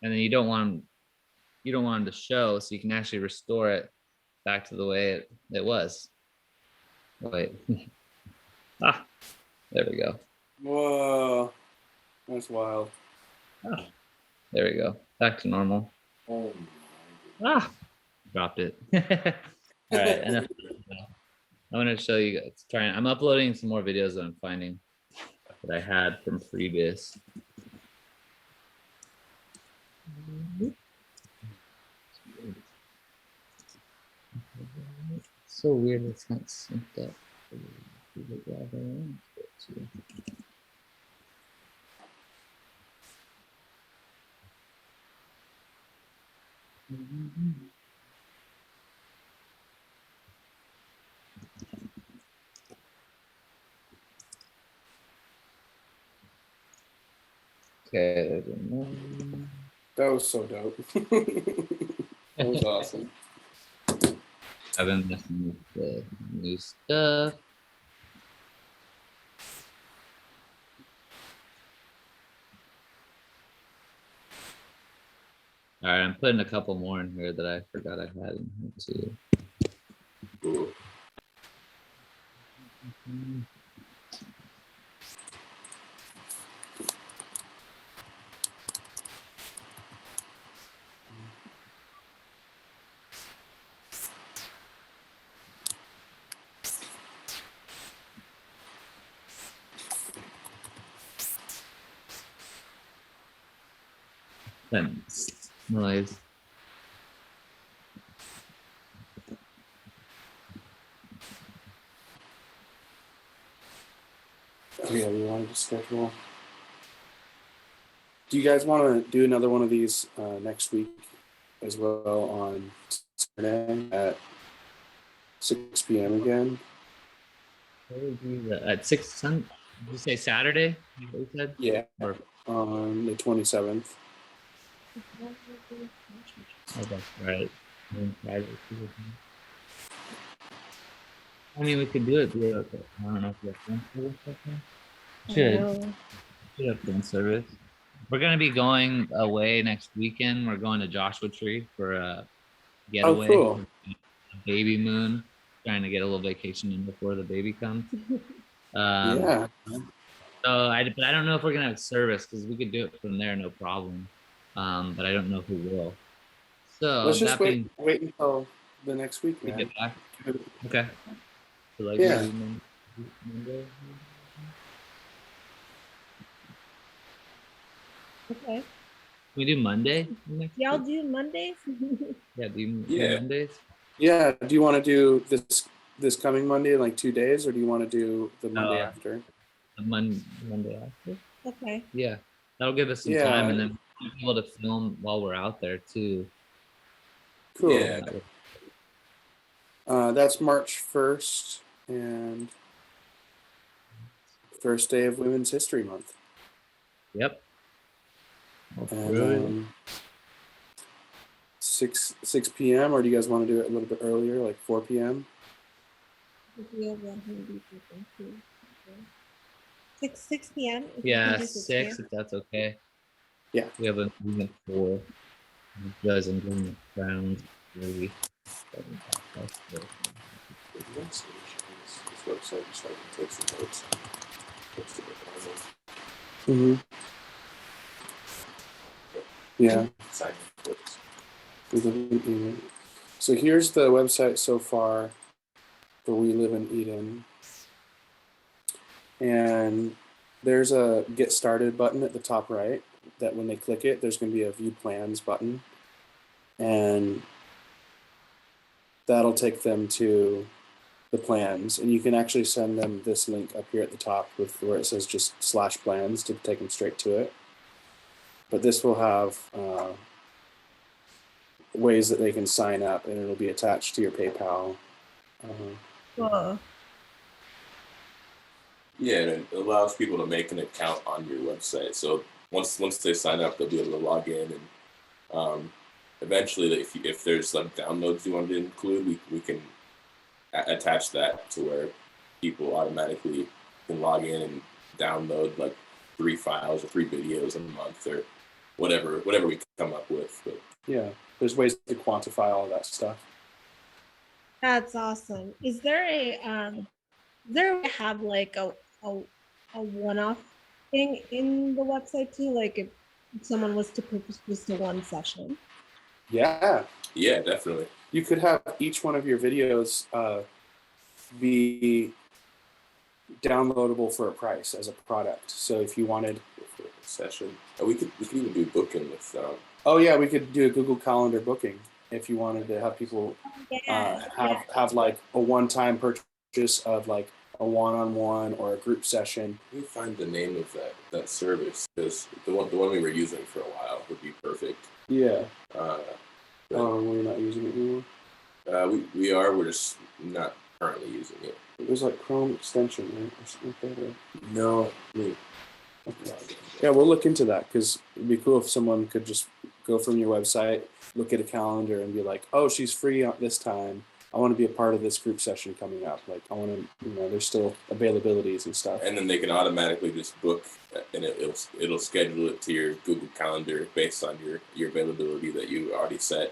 [SPEAKER 5] and then you don't want them to show, so you can actually restore it back to the way it was. Wait. There we go.
[SPEAKER 1] Whoa, that's wild.
[SPEAKER 5] There we go. Back to normal.
[SPEAKER 3] Oh my
[SPEAKER 5] Dropped it. All right, enough. I want to show you guys. I'm uploading some more videos that I'm finding that I had from previous. It's so weird it's not synced up. Okay.
[SPEAKER 1] That was so dope. That was awesome.
[SPEAKER 5] I've been messing with the new stuff. All right, I'm putting a couple more in here that I forgot I had in here too.
[SPEAKER 3] Cool.
[SPEAKER 5] That's noise.
[SPEAKER 1] Yeah, we wanted to schedule. Do you guys want to do another one of these next week as well on Saturday at 6 p.m. again?
[SPEAKER 5] At 6 did you say Saturday? What you said?
[SPEAKER 1] Yeah,
[SPEAKER 5] Or
[SPEAKER 1] on the 27th.
[SPEAKER 5] oh, that's right. I mean, we could do it via. I don't know if we have phone service. Should have phone service. We're gonna be going away next weekend. We're going to Joshua Tree for a getaway.
[SPEAKER 1] cool.
[SPEAKER 5] Baby moon. Trying to get a little vacation in before the baby comes.
[SPEAKER 1] Yeah.
[SPEAKER 5] So but I don't know if we're gonna have service because we could do it from there, no problem. But I don't know who will. So
[SPEAKER 1] Let's just
[SPEAKER 5] that being
[SPEAKER 1] wait until the next week,
[SPEAKER 5] we
[SPEAKER 1] man.
[SPEAKER 5] get back. Okay. So like
[SPEAKER 1] Yeah.
[SPEAKER 5] maybe Monday.
[SPEAKER 4] Okay.
[SPEAKER 5] Can we do Monday next
[SPEAKER 4] Y'all
[SPEAKER 5] week?
[SPEAKER 4] do Mondays?
[SPEAKER 5] Yeah, do you do
[SPEAKER 3] Yeah.
[SPEAKER 5] Mondays?
[SPEAKER 1] Yeah. Do you want to do this coming Monday in like 2 days, or do you want to do the Monday
[SPEAKER 5] No.
[SPEAKER 1] after?
[SPEAKER 5] Monday after?
[SPEAKER 4] Okay.
[SPEAKER 5] Yeah. That'll give us some
[SPEAKER 1] Yeah.
[SPEAKER 5] time, and then we'll be able to film while we're out there too.
[SPEAKER 1] Cool.
[SPEAKER 3] Yeah.
[SPEAKER 1] That's March 1st and first day of Women's History Month.
[SPEAKER 5] Yep.
[SPEAKER 1] And 6 p.m. or do you guys want to do it a little bit earlier, like 4 p.m.?
[SPEAKER 4] 6 p.m. if you
[SPEAKER 5] Yeah,
[SPEAKER 4] can do 6
[SPEAKER 5] 6
[SPEAKER 4] p.m.
[SPEAKER 5] if that's okay.
[SPEAKER 1] Yeah.
[SPEAKER 5] We have a meeting at 4. You guys are doing the rounds. Really.
[SPEAKER 3] This website just so I can take some notes.
[SPEAKER 1] Mm-hmm. Yeah.
[SPEAKER 3] Sign notes.
[SPEAKER 1] So here's the website so far for We Live in Eden. And there's a Get Started button at the top right that when they click it, there's going to be a View Plans button. And that'll take them to the plans. And you can actually send them this link up here at the top with where it says just /plans to take them straight to it. But this will have ways that they can sign up, and it'll be attached to your PayPal.
[SPEAKER 4] Cool.
[SPEAKER 3] Yeah, and it allows people to make an account on your website. So once they sign up, they'll be able to log in, and eventually, if there's like downloads you want to include, we can attach that to where people automatically can log in and download like 3 files or 3 videos a month or whatever we come up with. But
[SPEAKER 1] Yeah, there's ways to quantify all that stuff.
[SPEAKER 4] That's awesome. Is there a way to have like a one-off thing in the website too? Like if someone was to purchase just a one session.
[SPEAKER 1] Yeah,
[SPEAKER 3] yeah, definitely.
[SPEAKER 1] you could have each one of your videos be downloadable for a price as a product. So if you wanted
[SPEAKER 3] For a session, we could even do booking with.
[SPEAKER 1] oh yeah, we could do a Google Calendar booking if you wanted to have people have like a one-time purchase of like a one-on-one or a group session.
[SPEAKER 3] Let me find the name of that service, because the one we were using for a while would be perfect.
[SPEAKER 1] Yeah.
[SPEAKER 3] But,
[SPEAKER 1] We're not using it anymore.
[SPEAKER 3] we are. We're just not currently using it.
[SPEAKER 1] It was like Chrome extension, right? Or something like that.
[SPEAKER 3] No,
[SPEAKER 1] Okay. Yeah, we'll look into that because it'd be cool if someone could just go from your website, look at a calendar, and be like, "Oh, she's free at this time. I want to be a part of this group session coming up. Like, I want to, there's still availabilities and stuff."
[SPEAKER 3] and then they can automatically just book, and it'll schedule it to your Google Calendar based on your availability that you already set,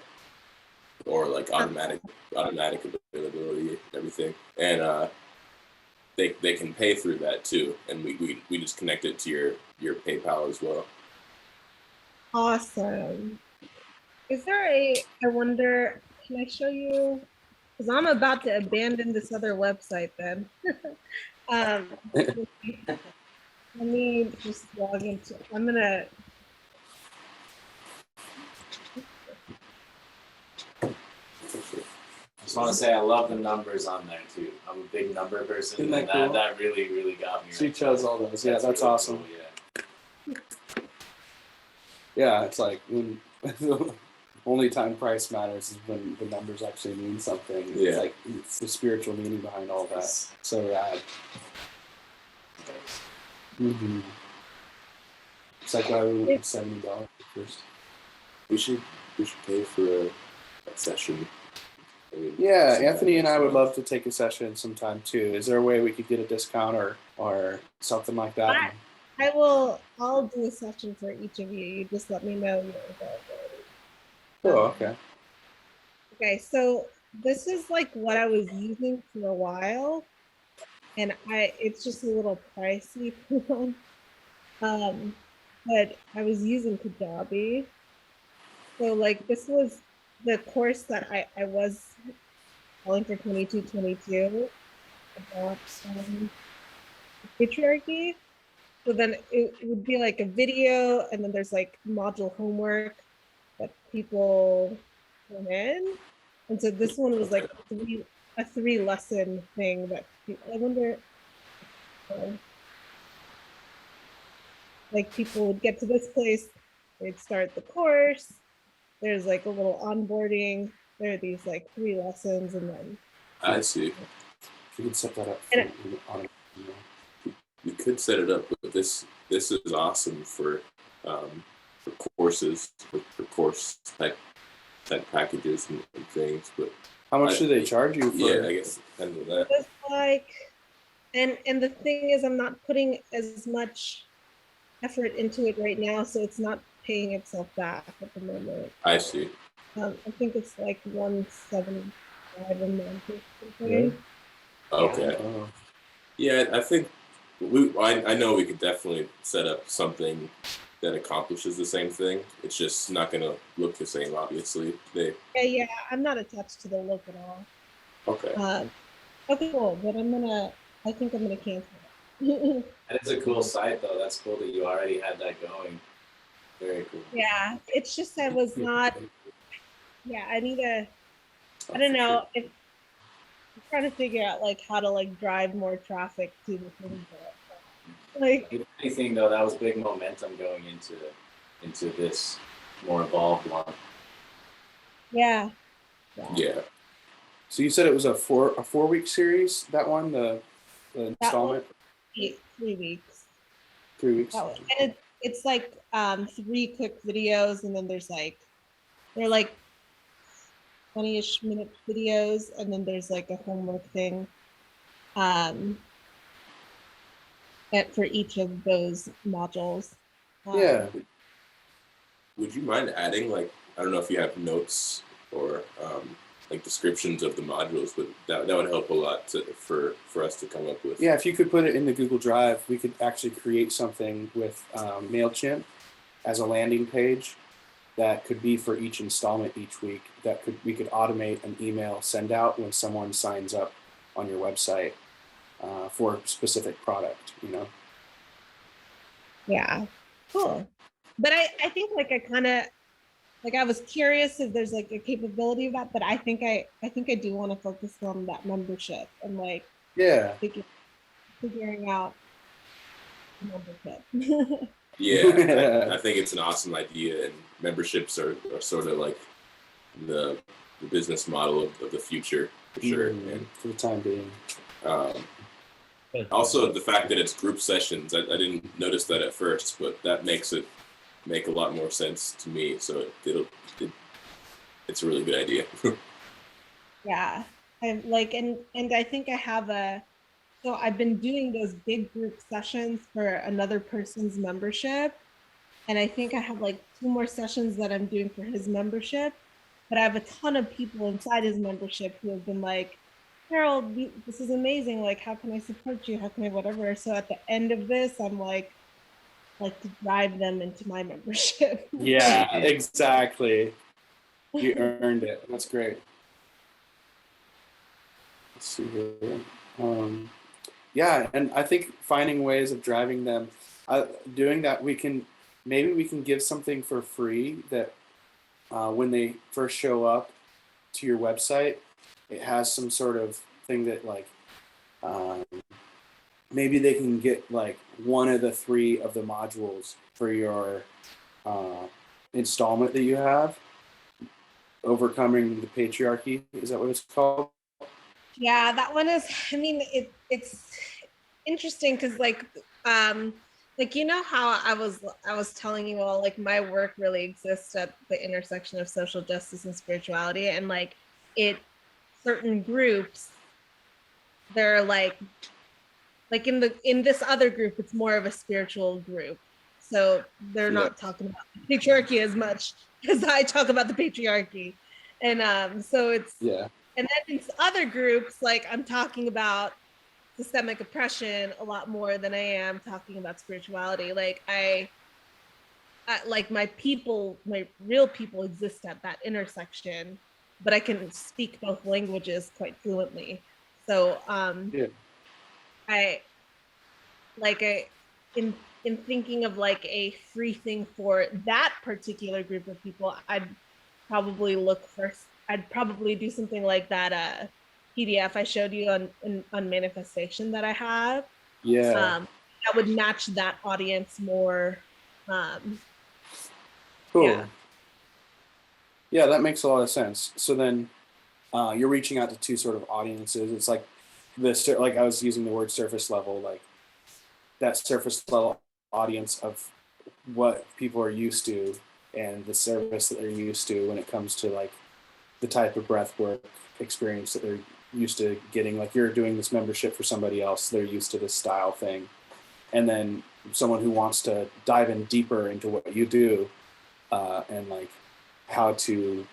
[SPEAKER 3] or like automatic availability and everything. And they can pay through that too, and we just connect it to your PayPal as well.
[SPEAKER 4] Awesome. Is there I wonder, can I show you? Because I'm about to abandon this other website then. Let me just log into, I'm gonna,
[SPEAKER 2] I just want to say I love the numbers on there too. I'm a big number person,
[SPEAKER 1] Isn't that
[SPEAKER 2] and
[SPEAKER 1] cool?
[SPEAKER 2] that really got me.
[SPEAKER 1] She
[SPEAKER 2] right
[SPEAKER 1] chose
[SPEAKER 2] there.
[SPEAKER 1] all those. Yeah, that's
[SPEAKER 2] really
[SPEAKER 1] awesome.
[SPEAKER 2] cool, yeah.
[SPEAKER 1] Yeah, it's like when the only time price matters is when the numbers actually mean something.
[SPEAKER 3] Yeah.
[SPEAKER 1] It's like it's the spiritual meaning behind all that. So rad. Mm-hmm. It's like why we went $70 first.
[SPEAKER 3] We should pay for a session. I mean,
[SPEAKER 1] Yeah,
[SPEAKER 3] sometime
[SPEAKER 1] Anthony and I
[SPEAKER 3] this
[SPEAKER 1] would
[SPEAKER 3] month.
[SPEAKER 1] love to take a session sometime too. Is there a way we could get a discount or something like that?
[SPEAKER 4] I'll do a session for each of you. You just let me know your availability.
[SPEAKER 1] Oh, okay.
[SPEAKER 4] Okay, so this is like what I was using for a while, and it's just a little pricey. But I was using Kajabi. So like this was the course that I was calling for 2222 about patriarchy. So then it would be like a video, and then there's like module homework that people come in. And so this one was like a three lesson thing that I wonder, like people would get to this place, they'd start the course. There's like a little onboarding. There are these like 3 lessons, and then
[SPEAKER 3] I see.
[SPEAKER 1] If you could set that up
[SPEAKER 4] And
[SPEAKER 3] We could set it up, but this is awesome for courses, for course type packages and things. But
[SPEAKER 1] how much do they charge you for?
[SPEAKER 3] yeah, I guess it depends on that.
[SPEAKER 4] it's like, and the thing is, I'm not putting as much effort into it right now, so it's not paying itself back at the moment.
[SPEAKER 3] I see.
[SPEAKER 4] I think it's like 175 a month or something.
[SPEAKER 1] Really?
[SPEAKER 3] Okay.
[SPEAKER 1] Oh.
[SPEAKER 3] Yeah, I think I know we could definitely set up something that accomplishes the same thing. It's just not going to look the same, obviously.
[SPEAKER 4] Yeah, I'm not attached to the look at all.
[SPEAKER 3] Okay.
[SPEAKER 4] Okay, cool. But I think I'm gonna cancel it.
[SPEAKER 2] That is a cool site, though. That's cool that you already had that going. Very cool.
[SPEAKER 4] Yeah, it's just I was not. Yeah, I need to. I don't know if I'm trying to figure out like how to like drive more traffic to the thing. Like
[SPEAKER 2] If anything, though, that was big momentum going into this more evolved one.
[SPEAKER 4] yeah.
[SPEAKER 3] Yeah.
[SPEAKER 1] So you said it was a 4-week series. That one, the installment,
[SPEAKER 4] 3 weeks.
[SPEAKER 1] 3 weeks.
[SPEAKER 4] That one. And it's like 3 quick videos, and then they're like 20-ish minute videos, and then there's like a homework thing. for each of those modules.
[SPEAKER 1] Yeah.
[SPEAKER 3] Would you mind adding, like, I don't know if you have notes or like descriptions of the modules, but that would help a lot for us to come up with.
[SPEAKER 1] Yeah, if you could put it in the Google Drive, we could actually create something with MailChimp as a landing page that could be for each installment each week. We could automate an email send out when someone signs up on your website for a specific product, you know?
[SPEAKER 4] Yeah, cool. But I think like I was curious if there's like a capability of that, but I think I do want to focus on that membership and like
[SPEAKER 1] Yeah.
[SPEAKER 4] figuring out membership.
[SPEAKER 3] Yeah, I think it's an awesome idea, and memberships are sort of like the business model of the future for sure. And
[SPEAKER 1] for the time being.
[SPEAKER 3] Also, the fact that it's group sessions, I didn't notice that at first, but that makes it make a lot more sense to me. So it's a really good idea.
[SPEAKER 4] Yeah, I like, and I think I have so I've been doing those big group sessions for another person's membership. And I think I have like 2 more sessions that I'm doing for his membership. But I have a ton of people inside his membership who have been like, Harold, this is amazing. Like, how can I support you? How can I whatever? So at the end of this, I'm like to drive them into my membership.
[SPEAKER 1] Yeah, exactly. You earned it. That's great. Let's see here. Yeah, and I think finding ways of driving them, doing that, maybe we can give something for free that when they first show up to your website, it has some sort of thing that like maybe they can get like one of the 3 of the modules for your installment that you have. Overcoming the patriarchy, is that what it's called?
[SPEAKER 4] Yeah, that one is, I mean, it's interesting because like you know how I was telling you all, like my work really exists at the intersection of social justice and spirituality, and like certain groups, they're like in this other group, it's more of a spiritual group, so they're not talking about the patriarchy as much as I talk about the patriarchy, and so it's and then in other groups, like I'm talking about systemic oppression a lot more than I am talking about spirituality. Like I like my real people exist at that intersection, but I can speak both languages quite fluently. So in thinking of like a free thing for that particular group of people, I'd probably do something like that PDF I showed you on manifestation that I have.
[SPEAKER 1] Yeah.
[SPEAKER 4] That would match that audience more.
[SPEAKER 1] Cool. Yeah, that makes a lot of sense. So then you're reaching out to 2 sort of audiences. It's like like I was using the word surface level, like that surface level audience of what people are used to and the service that they're used to when it comes to like the type of breath work experience that they're used to getting. Like you're doing this membership for somebody else, they're used to this style thing. And then someone who wants to dive in deeper into what you do and like how to,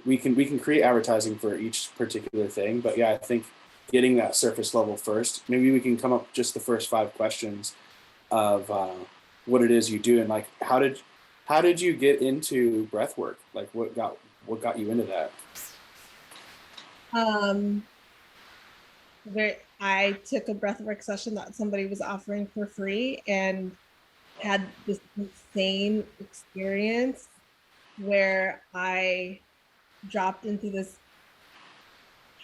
[SPEAKER 1] we can create advertising for each particular thing. But yeah, I think getting that surface level first, maybe we can come up with just the first 5 questions of what it is you do, and like how did you get into breath work? Like what got you into that?
[SPEAKER 4] I took a breathwork session that somebody was offering for free and had this insane experience where I dropped into this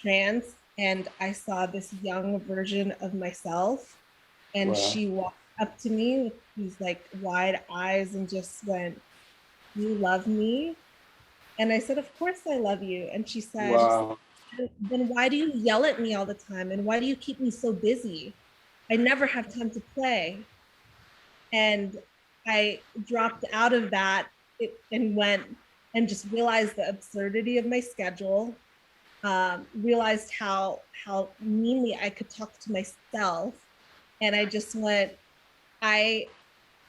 [SPEAKER 4] trance and I saw this young version of myself, and she walked up to me with these like wide eyes and just went, "You love me?" And I said, "Of course I love you." And she said, "Then why do you yell at me all the time? And why do you keep me so busy? I never have time to play." And I dropped out of that and went and just realized the absurdity of my schedule, realized how meanly I could talk to myself, And I just went, I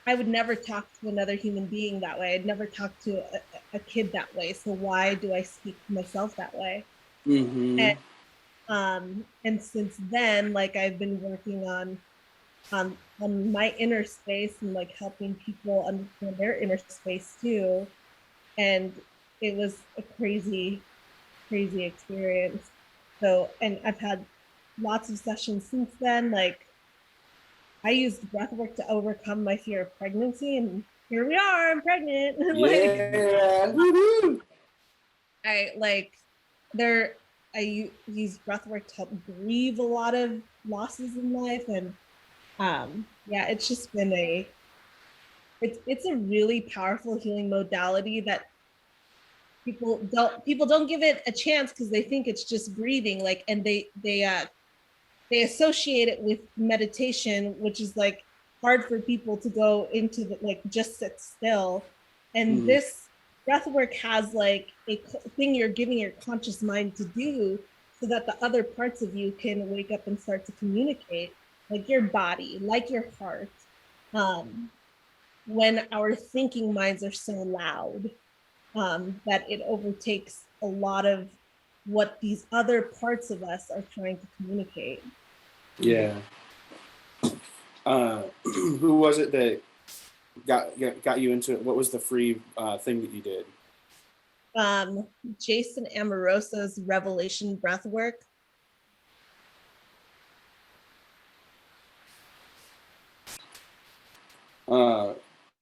[SPEAKER 4] would never talk to another human being that way. I'd never talk to a kid that way. So why do I speak to myself that way?
[SPEAKER 1] Mm-hmm.
[SPEAKER 4] And since then, like I've been working on my inner space and like helping people understand their inner space too. And it was a crazy, crazy experience. So, and I've had lots of sessions since then. Like I used breath work to overcome my fear of pregnancy, and here we are, I'm pregnant. Like
[SPEAKER 1] Yeah. Woohoo!
[SPEAKER 4] I like there I use breath work to help grieve a lot of losses in life. And yeah, it's just been it's a really powerful healing modality that people don't give it a chance because they think it's just breathing, like, and they associate it with meditation, which is like hard for people to go into the, like just sit still. And this breath work has like a thing you're giving your conscious mind to do so that the other parts of you can wake up and start to communicate, like your body, like your heart. When our thinking minds are so loud, that it overtakes a lot of what these other parts of us are trying to communicate.
[SPEAKER 1] Yeah. Who was it that got you into it? What was the free thing that you did?
[SPEAKER 4] Jason Amoroso's Revelation Breathwork.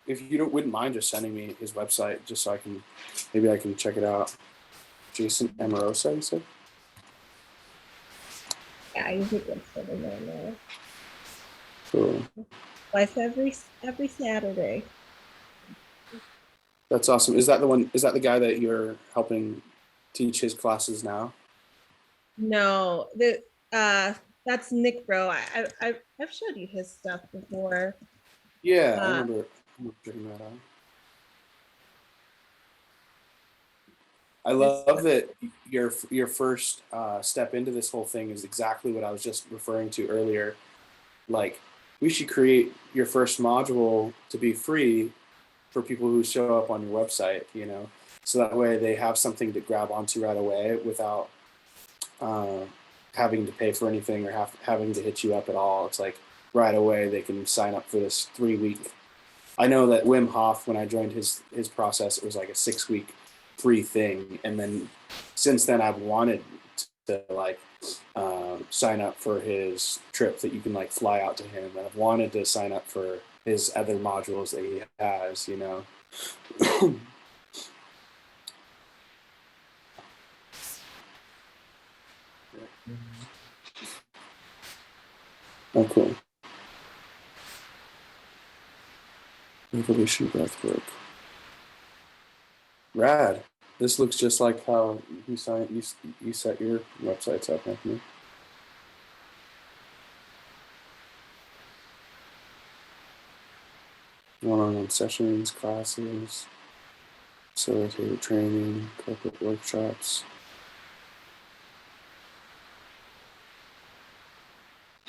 [SPEAKER 1] If you wouldn't mind just sending me his website, just so maybe I can check it out. Jason Amoroso, you said?
[SPEAKER 4] Yeah, I usually get started on there.
[SPEAKER 1] Cool.
[SPEAKER 4] Life every Saturday.
[SPEAKER 1] That's awesome. Is that the one? Is that the guy that you're helping teach his classes now?
[SPEAKER 4] No, that's Nick Bro. I've showed you his stuff before.
[SPEAKER 1] Yeah, I remember checking that out. I love that your first step into this whole thing is exactly what I was just referring to earlier. Like, we should create your first module to be free for people who show up on your website, so that way they have something to grab onto right away without having to pay for anything or having to hit you up at all. It's like right away they can sign up for this 3-week. I know that Wim Hof, when I joined his process, it was like a 6-week free thing, and then since then I've wanted to like sign up for his trip that you can like fly out to him, and I've wanted to sign up for his other modules that he has, Oh, cool. Evolution breathwork. Rad. This looks just like how you set your websites up, Anthony. One-on-one sessions, classes, facilitated training, corporate workshops.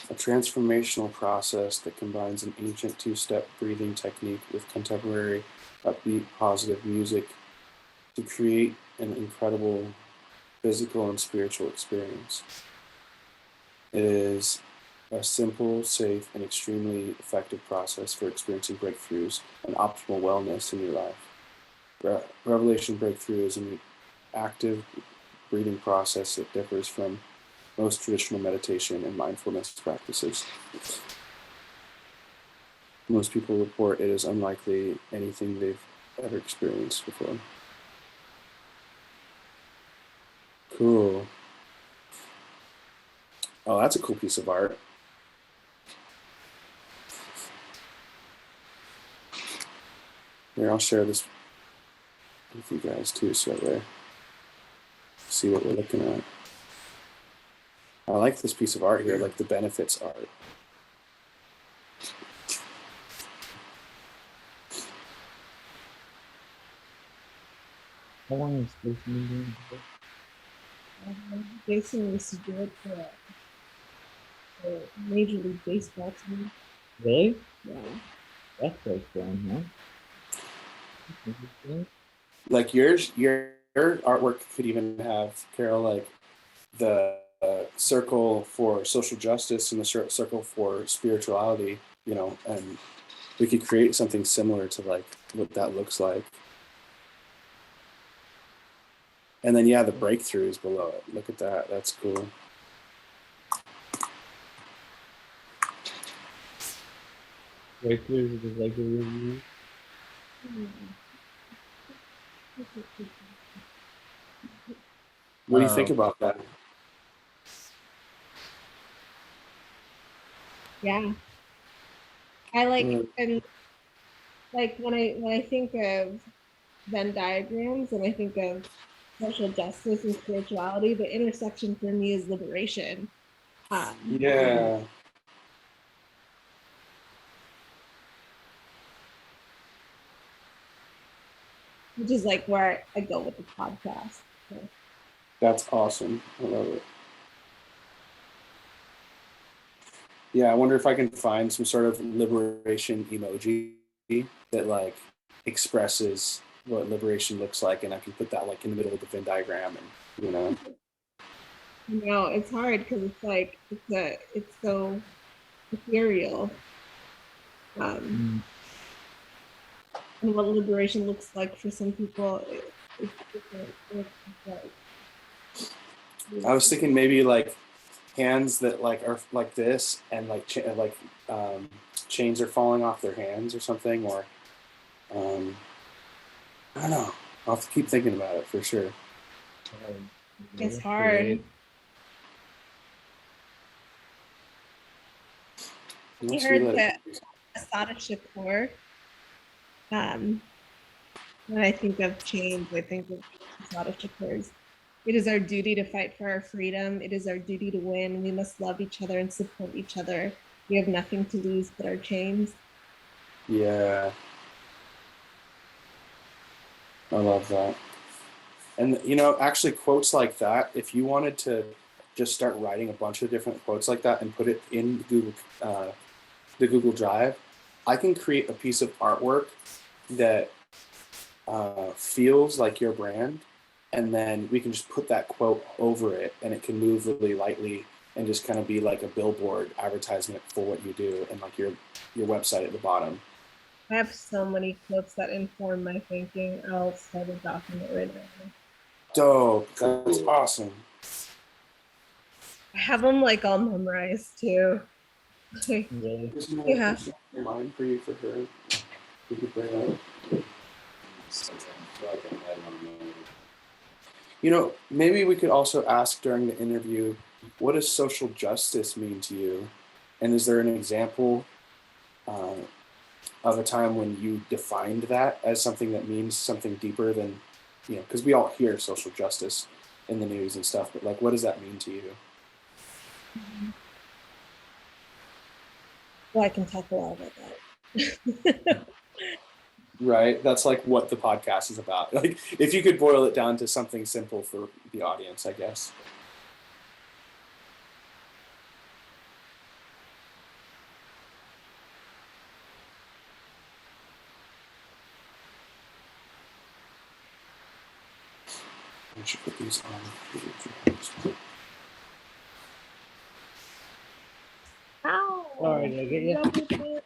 [SPEAKER 1] A transformational process that combines an ancient 2-step breathing technique with contemporary, upbeat, positive music to create an incredible physical and spiritual experience. It is a simple, safe, and extremely effective process for experiencing breakthroughs and optimal wellness in your life. Revelation Breakthrough is an active breathing process that differs from most traditional meditation and mindfulness practices. Most people report it is unlikely anything they've ever experienced before. Cool. Oh, that's a cool piece of art. Here, I'll share this with you guys too, so that way see what we're looking at. I like this piece of art here, like the benefits art.
[SPEAKER 5] How long is Jason doing?
[SPEAKER 4] Jason used to do it for a Major League Baseball team.
[SPEAKER 5] Really?
[SPEAKER 4] Yeah.
[SPEAKER 5] That's so fun, huh?
[SPEAKER 1] Like your artwork could even have, Carol, like the circle for social justice and the circle for spirituality, you know, and we could create something similar to like what that looks like. And then yeah, the breakthroughs below it. Look at that. That's cool.
[SPEAKER 5] Breakthroughs is like a review.
[SPEAKER 1] What do you think about that?
[SPEAKER 4] Yeah. I like
[SPEAKER 1] Mm.
[SPEAKER 4] and like when I think of Venn diagrams and I think of social justice and spirituality, the intersection for me is liberation.
[SPEAKER 1] Yeah.
[SPEAKER 4] Which is like where I go with the podcast. So.
[SPEAKER 1] That's awesome. I love it. Yeah, I wonder if I can find some sort of liberation emoji that like expresses what liberation looks like, and I can put that like in the middle of the Venn diagram, and you know.
[SPEAKER 4] No, it's hard because it's like it's so ethereal. And what liberation looks like for some people, it's different.
[SPEAKER 1] I was thinking maybe like hands that like are like this, and like chains are falling off their hands or something, or I don't know. I'll have to keep thinking about it for sure.
[SPEAKER 4] It's hard. You heard that Asada Shakur. When I think of chains, I think of Asada Shakur's. It is our duty to fight for our freedom. It is our duty to win. We must love each other and support each other. We have nothing to lose but our chains.
[SPEAKER 1] Yeah. I love that. And you know, actually quotes like that, if you wanted to just start writing a bunch of different quotes like that and put it in the Google Drive, I can create a piece of artwork that feels like your brand, and then we can just put that quote over it, and it can move really lightly and just kind of be like a billboard advertisement for what you do, and like your website at the bottom.
[SPEAKER 4] I have so many quotes that inform my thinking. I'll start a document right now.
[SPEAKER 1] Dope. That's awesome.
[SPEAKER 4] I have them like all memorized too.
[SPEAKER 1] Yeah. Mine for you for her. You could bring up. You know, maybe we could also ask during the interview, what does social justice mean to you? And is there an example of a time when you defined that as something that means something deeper than, you know, because we all hear social justice in the news and stuff, but like, what does that mean to you?
[SPEAKER 4] Well, I can talk a lot about that.
[SPEAKER 1] Right? That's like what the podcast is about. Like, if you could boil it down to something simple for the audience, I guess. I should put these on.
[SPEAKER 4] Ow!
[SPEAKER 5] Sorry, did I get you?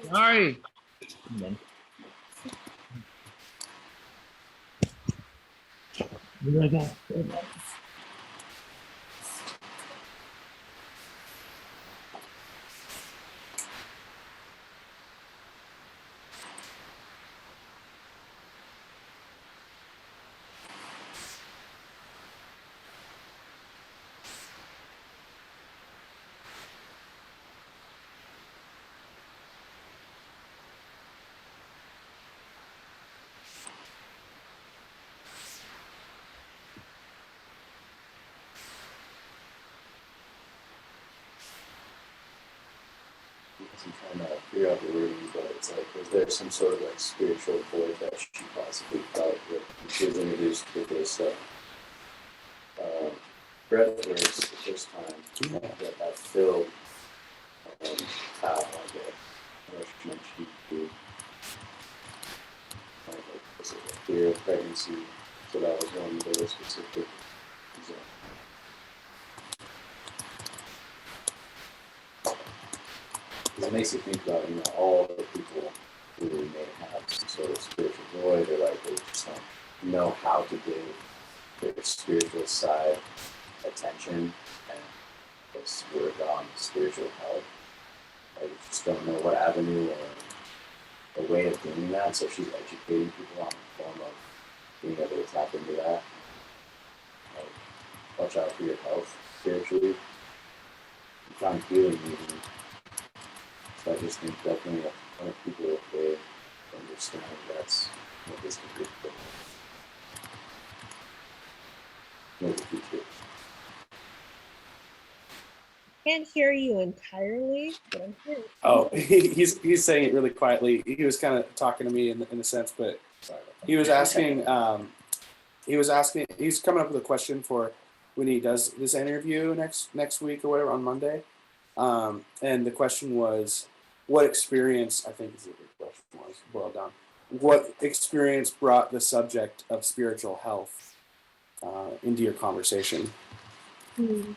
[SPEAKER 5] Sorry.
[SPEAKER 2] I'm trying to figure out the wording, but it's like, was there some sort of like spiritual void that she possibly felt that she was introduced with this breath works the first time that filled and she did kind of like, was it a fear of pregnancy? So that was one very specific example. Because it makes you think about, all the people who may have some sort of spiritual void, or like they just don't know how to give their spiritual side attention and just work on spiritual health. Like, you just don't know what avenue or a way of doing that. So she's educating people on the form of being able to tap into that. Like, watch out for your health spiritually. You find healing even. So I just think definitely a lot of people, if they understand that's what this can do for them. Know the future.
[SPEAKER 4] Can't hear you entirely, but I'm hearing.
[SPEAKER 1] Oh, he's saying it really quietly. He was kind of talking to me in a sense, but
[SPEAKER 2] Sorry about that.
[SPEAKER 1] he was asking. He's coming up with a question for when he does this interview next week or whatever on Monday. And the question was, what experience? I think is what the question was boiled down. What experience brought the subject of spiritual health into your conversation?
[SPEAKER 4] Hmm.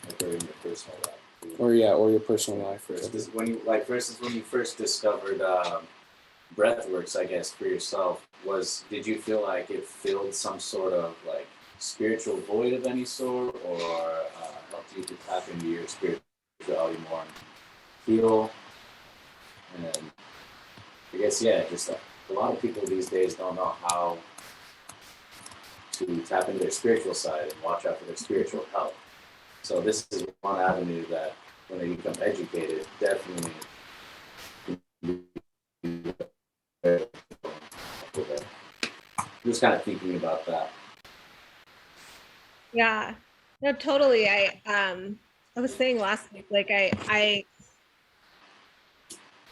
[SPEAKER 2] Like, or in your personal life.
[SPEAKER 1] Or your personal life.
[SPEAKER 2] Versus when you first discovered breathworks, I guess, for yourself, did you feel like it filled some sort of like spiritual void of any sort, or helped you to tap into your spirituality more and heal? And I guess, just a lot of people these days don't know how to tap into their spiritual side and watch out for their spiritual health. So this is one avenue that, when they become educated, definitely just kind of thinking about that.
[SPEAKER 4] Yeah, no, totally. I was saying last week, like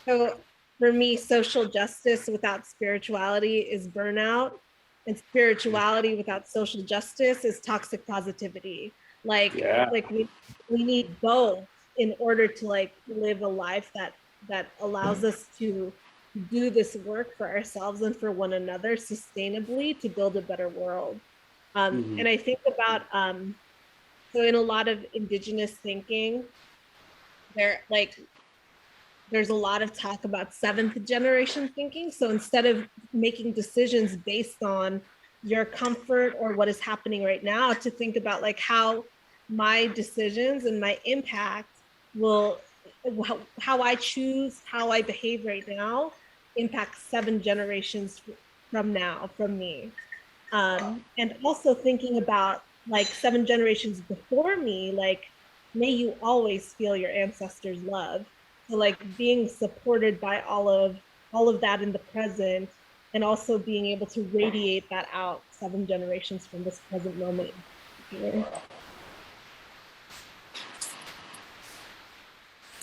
[SPEAKER 4] so for me, social justice without spirituality is burnout, and spirituality without social justice is toxic positivity. Like,
[SPEAKER 1] Yeah.
[SPEAKER 4] like we need both in order to like live a life that allows us to do this work for ourselves and for one another sustainably to build a better world. And I think about so in a lot of indigenous thinking, there's a lot of talk about seventh generation thinking. So instead of making decisions based on your comfort or what is happening right now, to think about like how my decisions and my impact will, how I choose, how I behave right now impact 7 generations from now, from me. And also thinking about like 7 generations before me, like, may you always feel your ancestors' love. So like being supported by all of that in the present, and also being able to radiate that out 7 generations from this present moment. Yeah.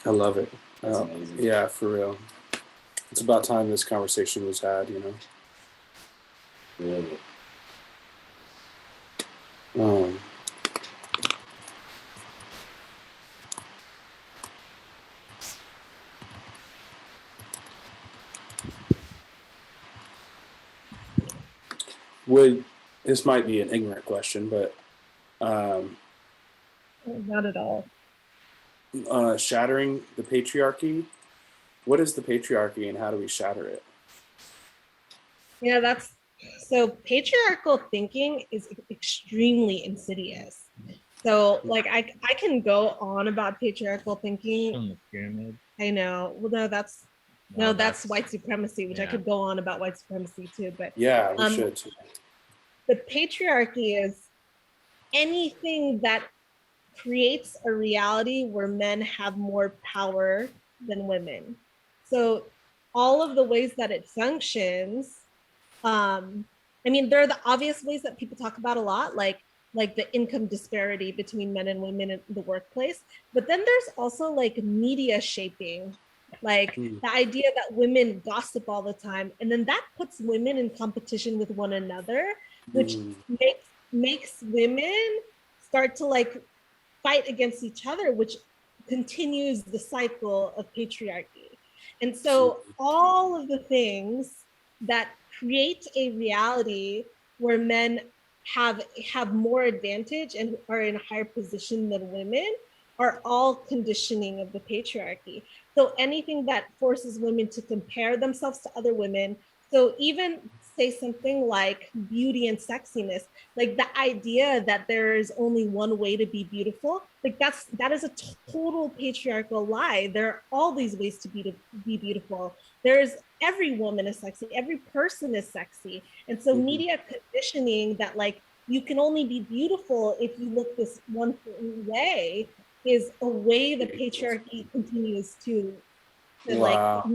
[SPEAKER 1] I love it.
[SPEAKER 2] That's amazing.
[SPEAKER 1] Yeah, for real. It's about time this conversation was had,
[SPEAKER 2] Really.
[SPEAKER 1] This might be an ignorant question, but
[SPEAKER 4] Not at all.
[SPEAKER 1] shattering the patriarchy, what is the patriarchy and how do we shatter it?
[SPEAKER 4] Yeah, that's so patriarchal thinking is extremely insidious. So like I can go on about patriarchal thinking.
[SPEAKER 5] From the pyramid.
[SPEAKER 4] I know. Well, no, that's white supremacy, which I could go on about white supremacy too. But
[SPEAKER 1] Yeah, we should too.
[SPEAKER 4] the patriarchy is anything that creates a reality where men have more power than women. So all of the ways that it functions, I mean, there are the obvious ways that people talk about a lot, like the income disparity between men and women in the workplace. But then there's also like media shaping, like the idea that women gossip all the time, and then that puts women in competition with one another, which makes women start to like fight against each other, which continues the cycle of patriarchy. And so all of the things that create a reality where men have more advantage and are in a higher position than women are all conditioning of the patriarchy. So anything that forces women to compare themselves to other women, so even say something like beauty and sexiness, like the idea that there is only one way to be beautiful, like that is a total patriarchal lie. There are all these ways to be beautiful. There's every woman is sexy, every person is sexy. And so media conditioning that like you can only be beautiful if you look this one way is a way the patriarchy continues to like
[SPEAKER 1] Wow.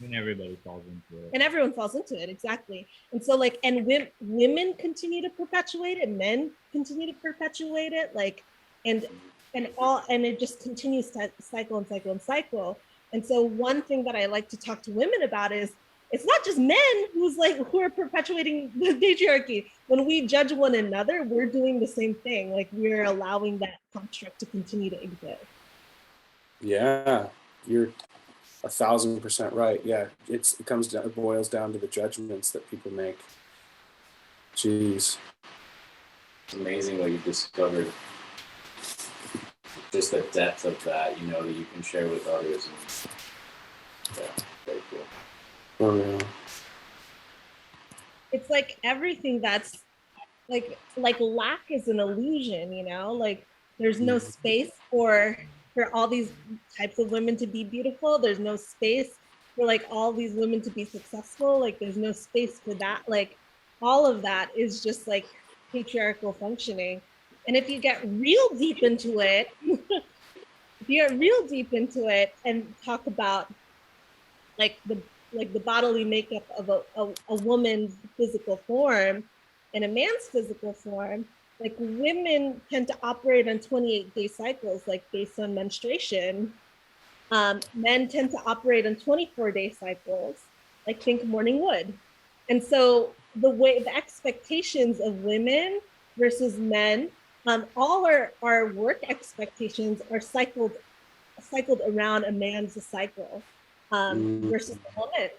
[SPEAKER 5] And everybody falls into it.
[SPEAKER 4] and everyone falls into it, exactly. And so like and women continue to perpetuate it, men continue to perpetuate it, like and it just continues to cycle and cycle and cycle. And so one thing that I like to talk to women about is it's not just men who are perpetuating the patriarchy. When we judge one another, we're doing the same thing. Like we're allowing that construct to continue to exist.
[SPEAKER 1] Yeah, you're 1,000% right. Yeah, it boils down to the judgments that people make. Jeez.
[SPEAKER 2] It's amazing what you discovered. Just the depth of that, you know, that you can share with others. And, yeah, very cool.
[SPEAKER 1] For real.
[SPEAKER 4] It's like everything that's like lack is an illusion, you know, like there's no space for all these types of women to be beautiful. There's no space for like all these women to be successful. Like there's no space for that. Like all of that is just like patriarchal functioning. And if you get real deep into it, and talk about like the bodily makeup of a woman's physical form and a man's physical form, like women tend to operate on 28-day cycles, like based on menstruation. Men tend to operate on 24-day cycles, like think morning wood. And so the expectations of women versus men, all our work expectations are cycled around a man's cycle versus a woman's.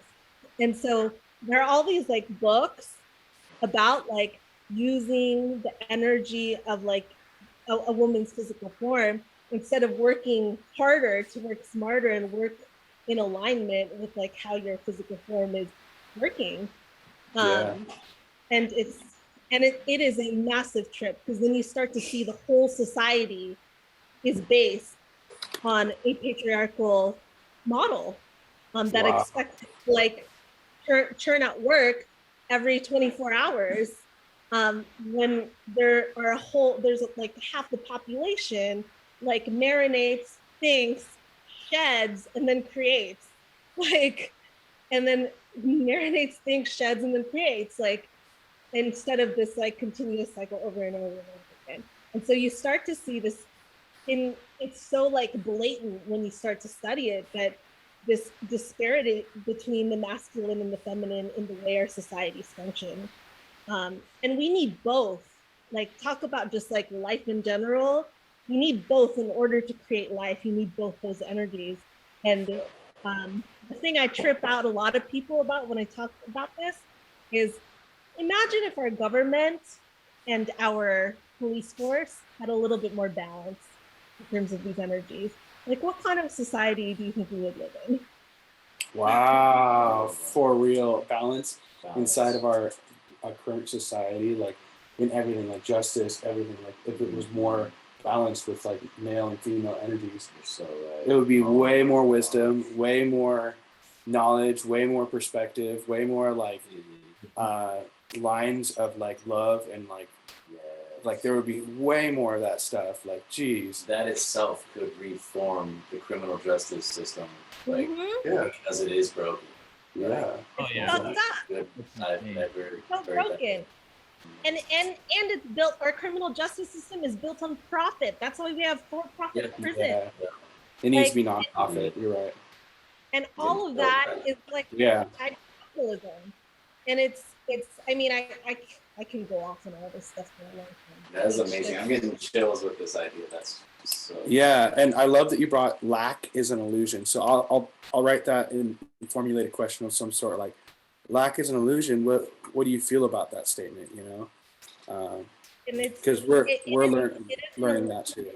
[SPEAKER 4] And so there are all these like books about like using the energy of like a woman's physical form instead of working harder to work smarter and work in alignment with like how your physical form is working.
[SPEAKER 1] Yeah.
[SPEAKER 4] And it is a massive trip because then you start to see the whole society is based on a patriarchal model that
[SPEAKER 1] Wow.
[SPEAKER 4] expects like churn out work every 24 hours when there's like half the population like marinates, thinks, sheds, and then creates. Like, and then marinates, thinks, sheds, and then creates, like, instead of this like continuous cycle over and over and over again. And so you start to see this it's so like blatant when you start to study it, that this disparity between the masculine and the feminine in the way our societies function. And we need both. Like talk about just like life in general. You need both in order to create life. You need both those energies. And the thing I trip out a lot of people about when I talk about this is imagine if our government and our police force had a little bit more balance in terms of these energies. Like what kind of society do you think we would live in?
[SPEAKER 1] Wow. For real. Balance inside of our current society, like in everything, like justice, everything, like if it was more balanced with like male and female energies,
[SPEAKER 2] You're so right.
[SPEAKER 1] it would be way more wisdom, way more knowledge, way more perspective, way more like lines of like love and like there would be way more of that stuff. Like, geez,
[SPEAKER 2] that itself could reform the criminal justice system, like because it is broken.
[SPEAKER 1] Yeah.
[SPEAKER 5] Oh yeah.
[SPEAKER 2] Good. I've never
[SPEAKER 4] so broken. And it's built. Our criminal justice system is built on profit. That's why we have for-profit prison.
[SPEAKER 1] Yeah. It needs to be non-profit. You're right.
[SPEAKER 4] And all of that is like capitalism. And it's. I mean, I can go off on all this stuff for a long time.
[SPEAKER 2] That is amazing. I'm getting chills with this idea. That's so.
[SPEAKER 1] Yeah, and I love that you brought lack is an illusion. So I'll write that in formulate a question of some sort, like lack is an illusion. What do you feel about that statement? You know, because we're learning that too.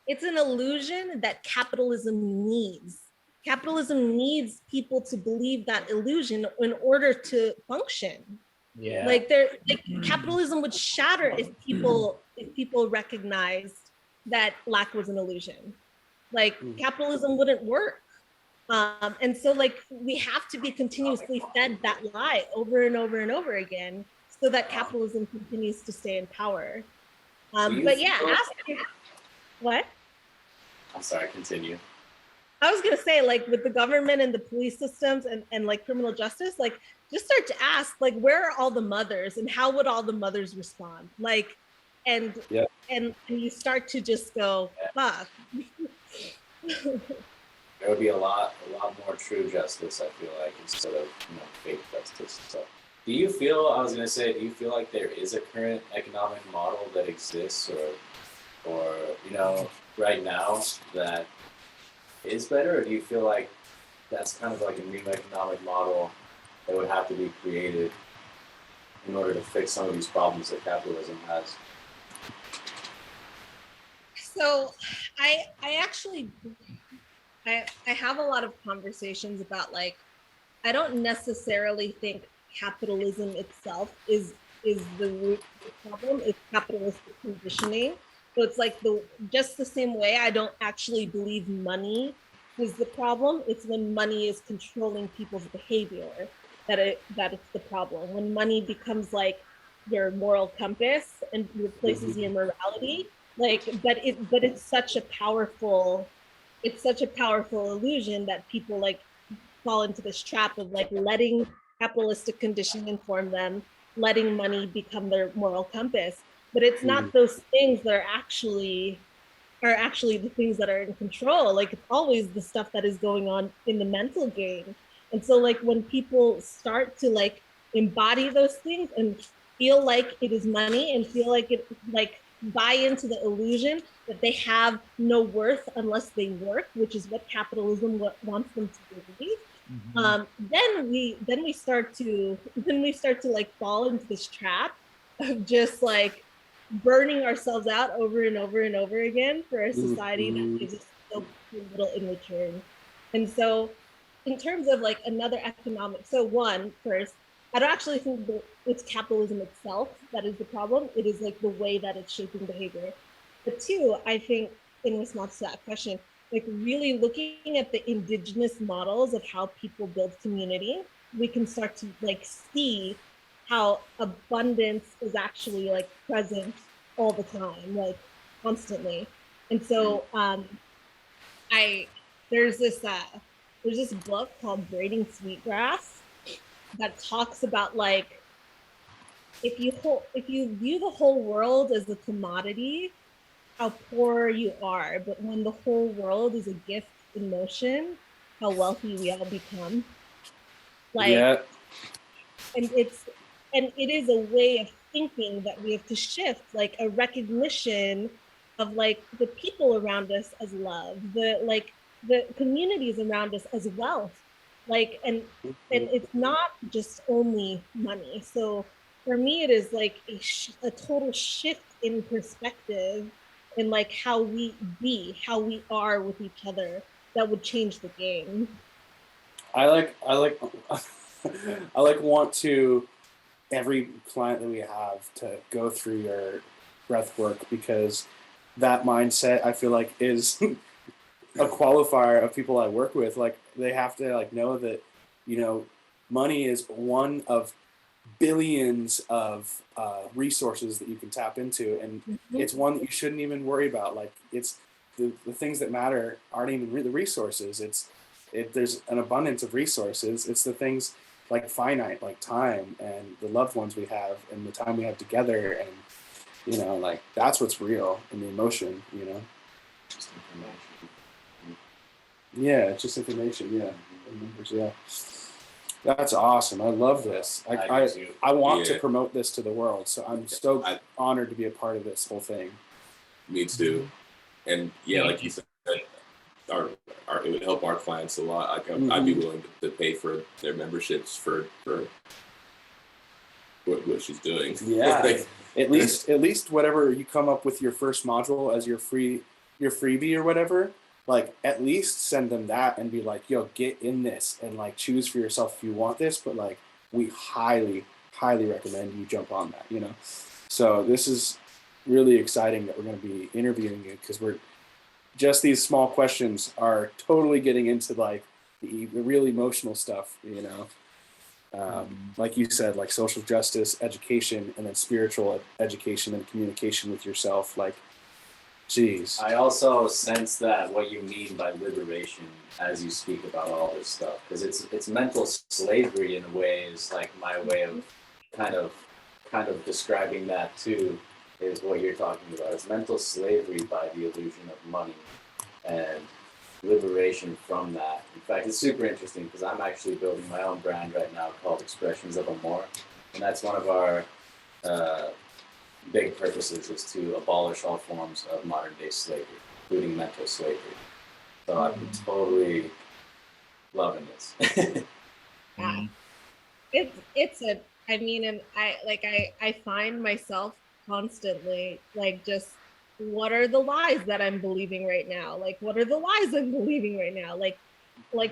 [SPEAKER 4] It's an illusion that capitalism needs. Capitalism needs people to believe that illusion in order to function.
[SPEAKER 5] Yeah.
[SPEAKER 4] Like capitalism would shatter if people recognized that lack was an illusion. Like capitalism wouldn't work. And so like we have to be continuously fed that lie over and over and over again so that capitalism continues to stay in power. But yeah, what?
[SPEAKER 2] I'm sorry, continue.
[SPEAKER 4] I was gonna say, like, with the government and the police systems and like criminal justice, like, just start to ask, like, where are all the mothers and how would all the mothers respond? Like, and you start to just go, fuck.
[SPEAKER 2] There would be a lot more true justice, I feel like, instead of fake justice. So, do you feel like there is a current economic model that exists, or right now that is better, or do you feel like that's kind of like a new economic model that would have to be created in order to fix some of these problems that capitalism has?
[SPEAKER 4] So I actually have a lot of conversations about, like, I don't necessarily think capitalism itself is the root of the problem. It's capitalistic conditioning. So it's like just the same way I don't actually believe money is the problem. It's when money is controlling people's behavior that it's the problem. When money becomes like your moral compass and replaces your morality, like, but it's such a powerful illusion that people like fall into this trap of like letting capitalistic conditioning inform them, letting money become their moral compass. But it's not those things that are actually the things that are in control. Like, it's always the stuff that is going on in the mental game. And so like when people start to like embody those things and feel like it is money and feel like it, like, buy into the illusion that they have no worth unless they work, which is what capitalism wants them to believe. Then we start to like fall into this trap of just like burning ourselves out over and over and over again for a society that gives us so little in return. And so in terms of like another economic, so first, I don't actually think that it's capitalism itself that is the problem. It is like the way that it's shaping behavior. But two, I think in response to that question, like really looking at the indigenous models of how people build community, we can start to like see how abundance is actually like present all the time, like constantly. And so there's this book called Braiding Sweetgrass that talks about like if you view the whole world as a commodity, how poor you are, but when the whole world is a gift in motion, how wealthy we all become. Like, and it is a way of thinking that we have to shift, like a recognition of like the people around us as love, the communities around us as wealth, like, and it's not just only money. So for me, it is like a total shift in perspective in like how we are with each other that would change the game.
[SPEAKER 1] I want to every client that we have to go through your breath work, because that mindset I feel like is a qualifier of people I work with. Like, they have to like know that, money is one of billions of resources that you can tap into, and it's one that you shouldn't even worry about. Like, it's the things that matter aren't even the resources. There's an abundance of resources. It's the things like finite, like time and the loved ones we have and the time we have together, and like that's what's real, and the emotion.
[SPEAKER 2] Just information.
[SPEAKER 1] Yeah, it's just information. Yeah, numbers. Yeah. That's awesome. I love this.
[SPEAKER 2] I do too.
[SPEAKER 1] I want to
[SPEAKER 3] Yeah.
[SPEAKER 1] promote this to the world. So I'm so
[SPEAKER 3] I-
[SPEAKER 1] honored to be a part of this whole thing.
[SPEAKER 3] Me too. And yeah, like you said, our it would help our clients a lot. Like I'd be willing to pay for their memberships for what she's doing.
[SPEAKER 1] Yeah. at least whatever you come up with your first module as your freebie or whatever, like at least send them that and be like, yo, get in this and like choose for yourself if you want this, but like we highly recommend you jump on that, you know. So this is really exciting that we're going to be interviewing you, because we're just, these small questions are totally getting into like the real emotional stuff, you know. Like you said, like social justice, education, and then spiritual education and communication with yourself. Like, geez.
[SPEAKER 2] I also sense that what you mean by liberation as you speak about all this stuff, because it's mental slavery in a way, is like my way of kind of describing that too, is what you're talking about. It's mental slavery by the illusion of money and liberation from that. In fact, it's super interesting because I'm actually building my own brand right now called Expressions of Amor, and that's one of our big purposes, is to abolish all forms of modern day slavery, including mental slavery. So I'm totally loving this.
[SPEAKER 4] Yeah. It's a, I mean, and I find myself constantly like, just, what are the lies that I'm believing right now? Like, what are the lies I'm believing right now? Like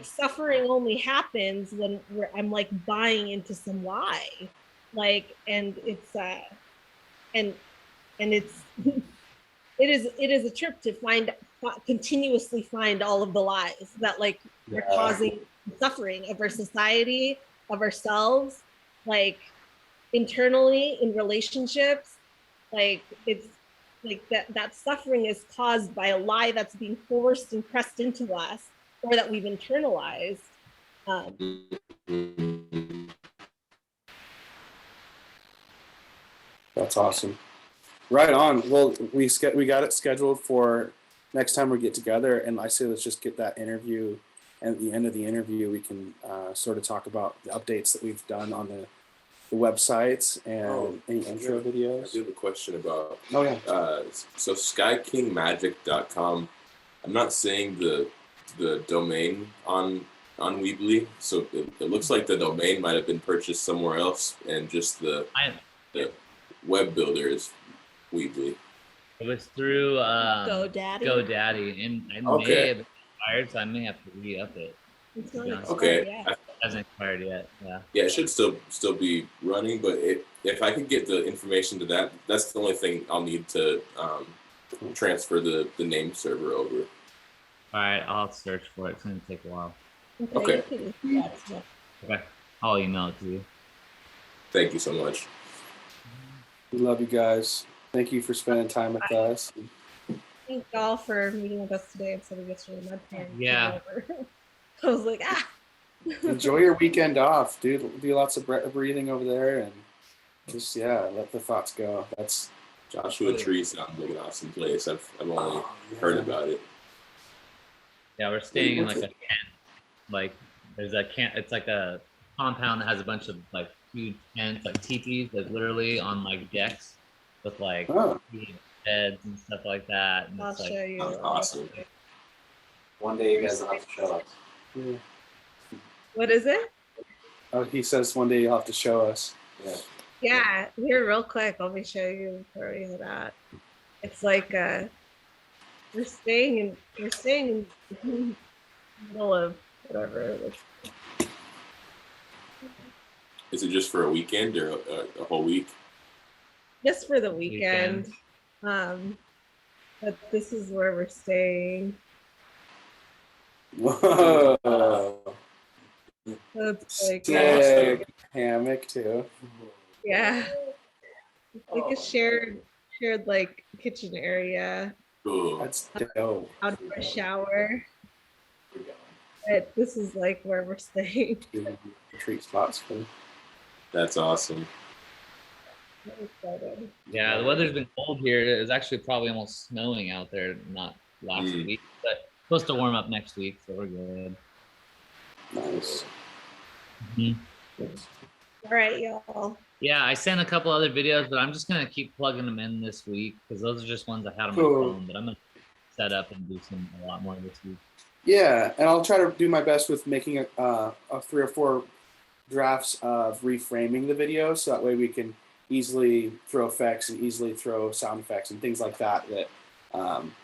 [SPEAKER 4] suffering only happens when I'm like buying into some lie. Like, and it's and it's it is a trip to continuously find all of the lies that like are causing suffering of our society, of ourselves, like internally in relationships. Like, it's like that suffering is caused by a lie that's being forced and pressed into us, or that we've internalized.
[SPEAKER 1] That's awesome. Right on. Well, we got it scheduled for next time we get together, and I say let's just get that interview. And at the end of the interview, we can sort of talk about the updates that we've done on the websites and any intro
[SPEAKER 3] I
[SPEAKER 1] videos.
[SPEAKER 3] do have a question about.
[SPEAKER 1] Oh yeah.
[SPEAKER 3] So skykingmagic.com. I'm not seeing the domain on Weebly, so it looks like the domain might have been purchased somewhere else, and just the web builder is Weebly.
[SPEAKER 5] It was through
[SPEAKER 4] GoDaddy.
[SPEAKER 5] GoDaddy, and I
[SPEAKER 3] Okay.
[SPEAKER 5] may have expired, so I may have to re-up it.
[SPEAKER 4] It's not
[SPEAKER 5] Yeah.
[SPEAKER 4] expired
[SPEAKER 3] Okay.
[SPEAKER 4] yet.
[SPEAKER 5] It hasn't expired yet. Yeah.
[SPEAKER 3] Yeah, it should still be running, but if I could get the information to that, that's the only thing I'll need to transfer the name server over.
[SPEAKER 5] All right, I'll search for it. It's gonna take a while.
[SPEAKER 3] Okay.
[SPEAKER 5] Okay, I'll email it to you.
[SPEAKER 3] Thank you so much.
[SPEAKER 1] We love you guys. Thank you for spending time with us.
[SPEAKER 4] Thank y'all for meeting with us today instead of yesterday. My parents.
[SPEAKER 5] Yeah.
[SPEAKER 4] I was like,
[SPEAKER 1] Enjoy your weekend off, dude. Do lots of breathing over there, and just let the thoughts go. That's
[SPEAKER 3] Joshua Tree sounds like an awesome place. I've only heard about it.
[SPEAKER 5] Yeah, we're staying in like a tent. Like there's a camp. It's like a compound that has a bunch of like huge tents, like teepees, like literally on like decks with like beds and stuff like that. And
[SPEAKER 4] I'll
[SPEAKER 5] it's, like,
[SPEAKER 4] show you.
[SPEAKER 3] Sounds awesome.
[SPEAKER 2] One day you guys will have to show us.
[SPEAKER 1] yeah.
[SPEAKER 4] What is it?
[SPEAKER 1] Oh, he says one day you'll have to show us.
[SPEAKER 2] Yeah.
[SPEAKER 4] Yeah, here real quick. Let me show you where we hit at. It's like we're staying in the middle of whatever it was.
[SPEAKER 3] Is it just for a weekend or a whole week?
[SPEAKER 4] Just for the weekend. But this is where we're staying.
[SPEAKER 1] Whoa.
[SPEAKER 4] So it's like
[SPEAKER 1] Sick. Hammock too.
[SPEAKER 4] yeah. It's like a shared like kitchen area,
[SPEAKER 3] Ooh.
[SPEAKER 1] That's dope.
[SPEAKER 4] outdoor shower.
[SPEAKER 2] We're going.
[SPEAKER 4] But this is like where we're staying.
[SPEAKER 1] Retreat spots for.
[SPEAKER 3] That's awesome.
[SPEAKER 4] I'm excited.
[SPEAKER 5] yeah, the weather's been cold here. It was actually probably almost snowing out there, not last week, but supposed to warm up next week, so we're good.
[SPEAKER 1] Nice.
[SPEAKER 5] Mhm.
[SPEAKER 4] All right, y'all.
[SPEAKER 5] Yeah, I sent a couple other videos, but I'm just gonna keep plugging them in this week because those are just ones I had on
[SPEAKER 1] Cool.
[SPEAKER 5] my phone. But I'm gonna set up and do a lot more this week.
[SPEAKER 1] Yeah, and I'll try to do my best with making a 3 or 4 drafts of reframing the video, so that way we can easily throw effects and easily throw sound effects and things like that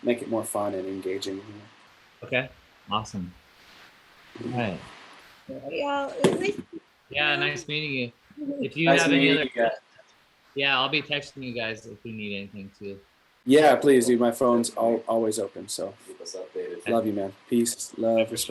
[SPEAKER 1] make it more fun and engaging.
[SPEAKER 5] Okay, awesome. All right.
[SPEAKER 4] All right, y'all. It was nice.
[SPEAKER 5] Yeah, nice meeting you. If you
[SPEAKER 1] Nice
[SPEAKER 5] have any
[SPEAKER 1] meeting
[SPEAKER 5] other,
[SPEAKER 1] you guys.
[SPEAKER 5] yeah, I'll be texting you guys if you need anything too.
[SPEAKER 1] Yeah, please, dude. My phone's always open. So
[SPEAKER 2] Keep us updated.
[SPEAKER 1] love you, man. Peace, love, respect.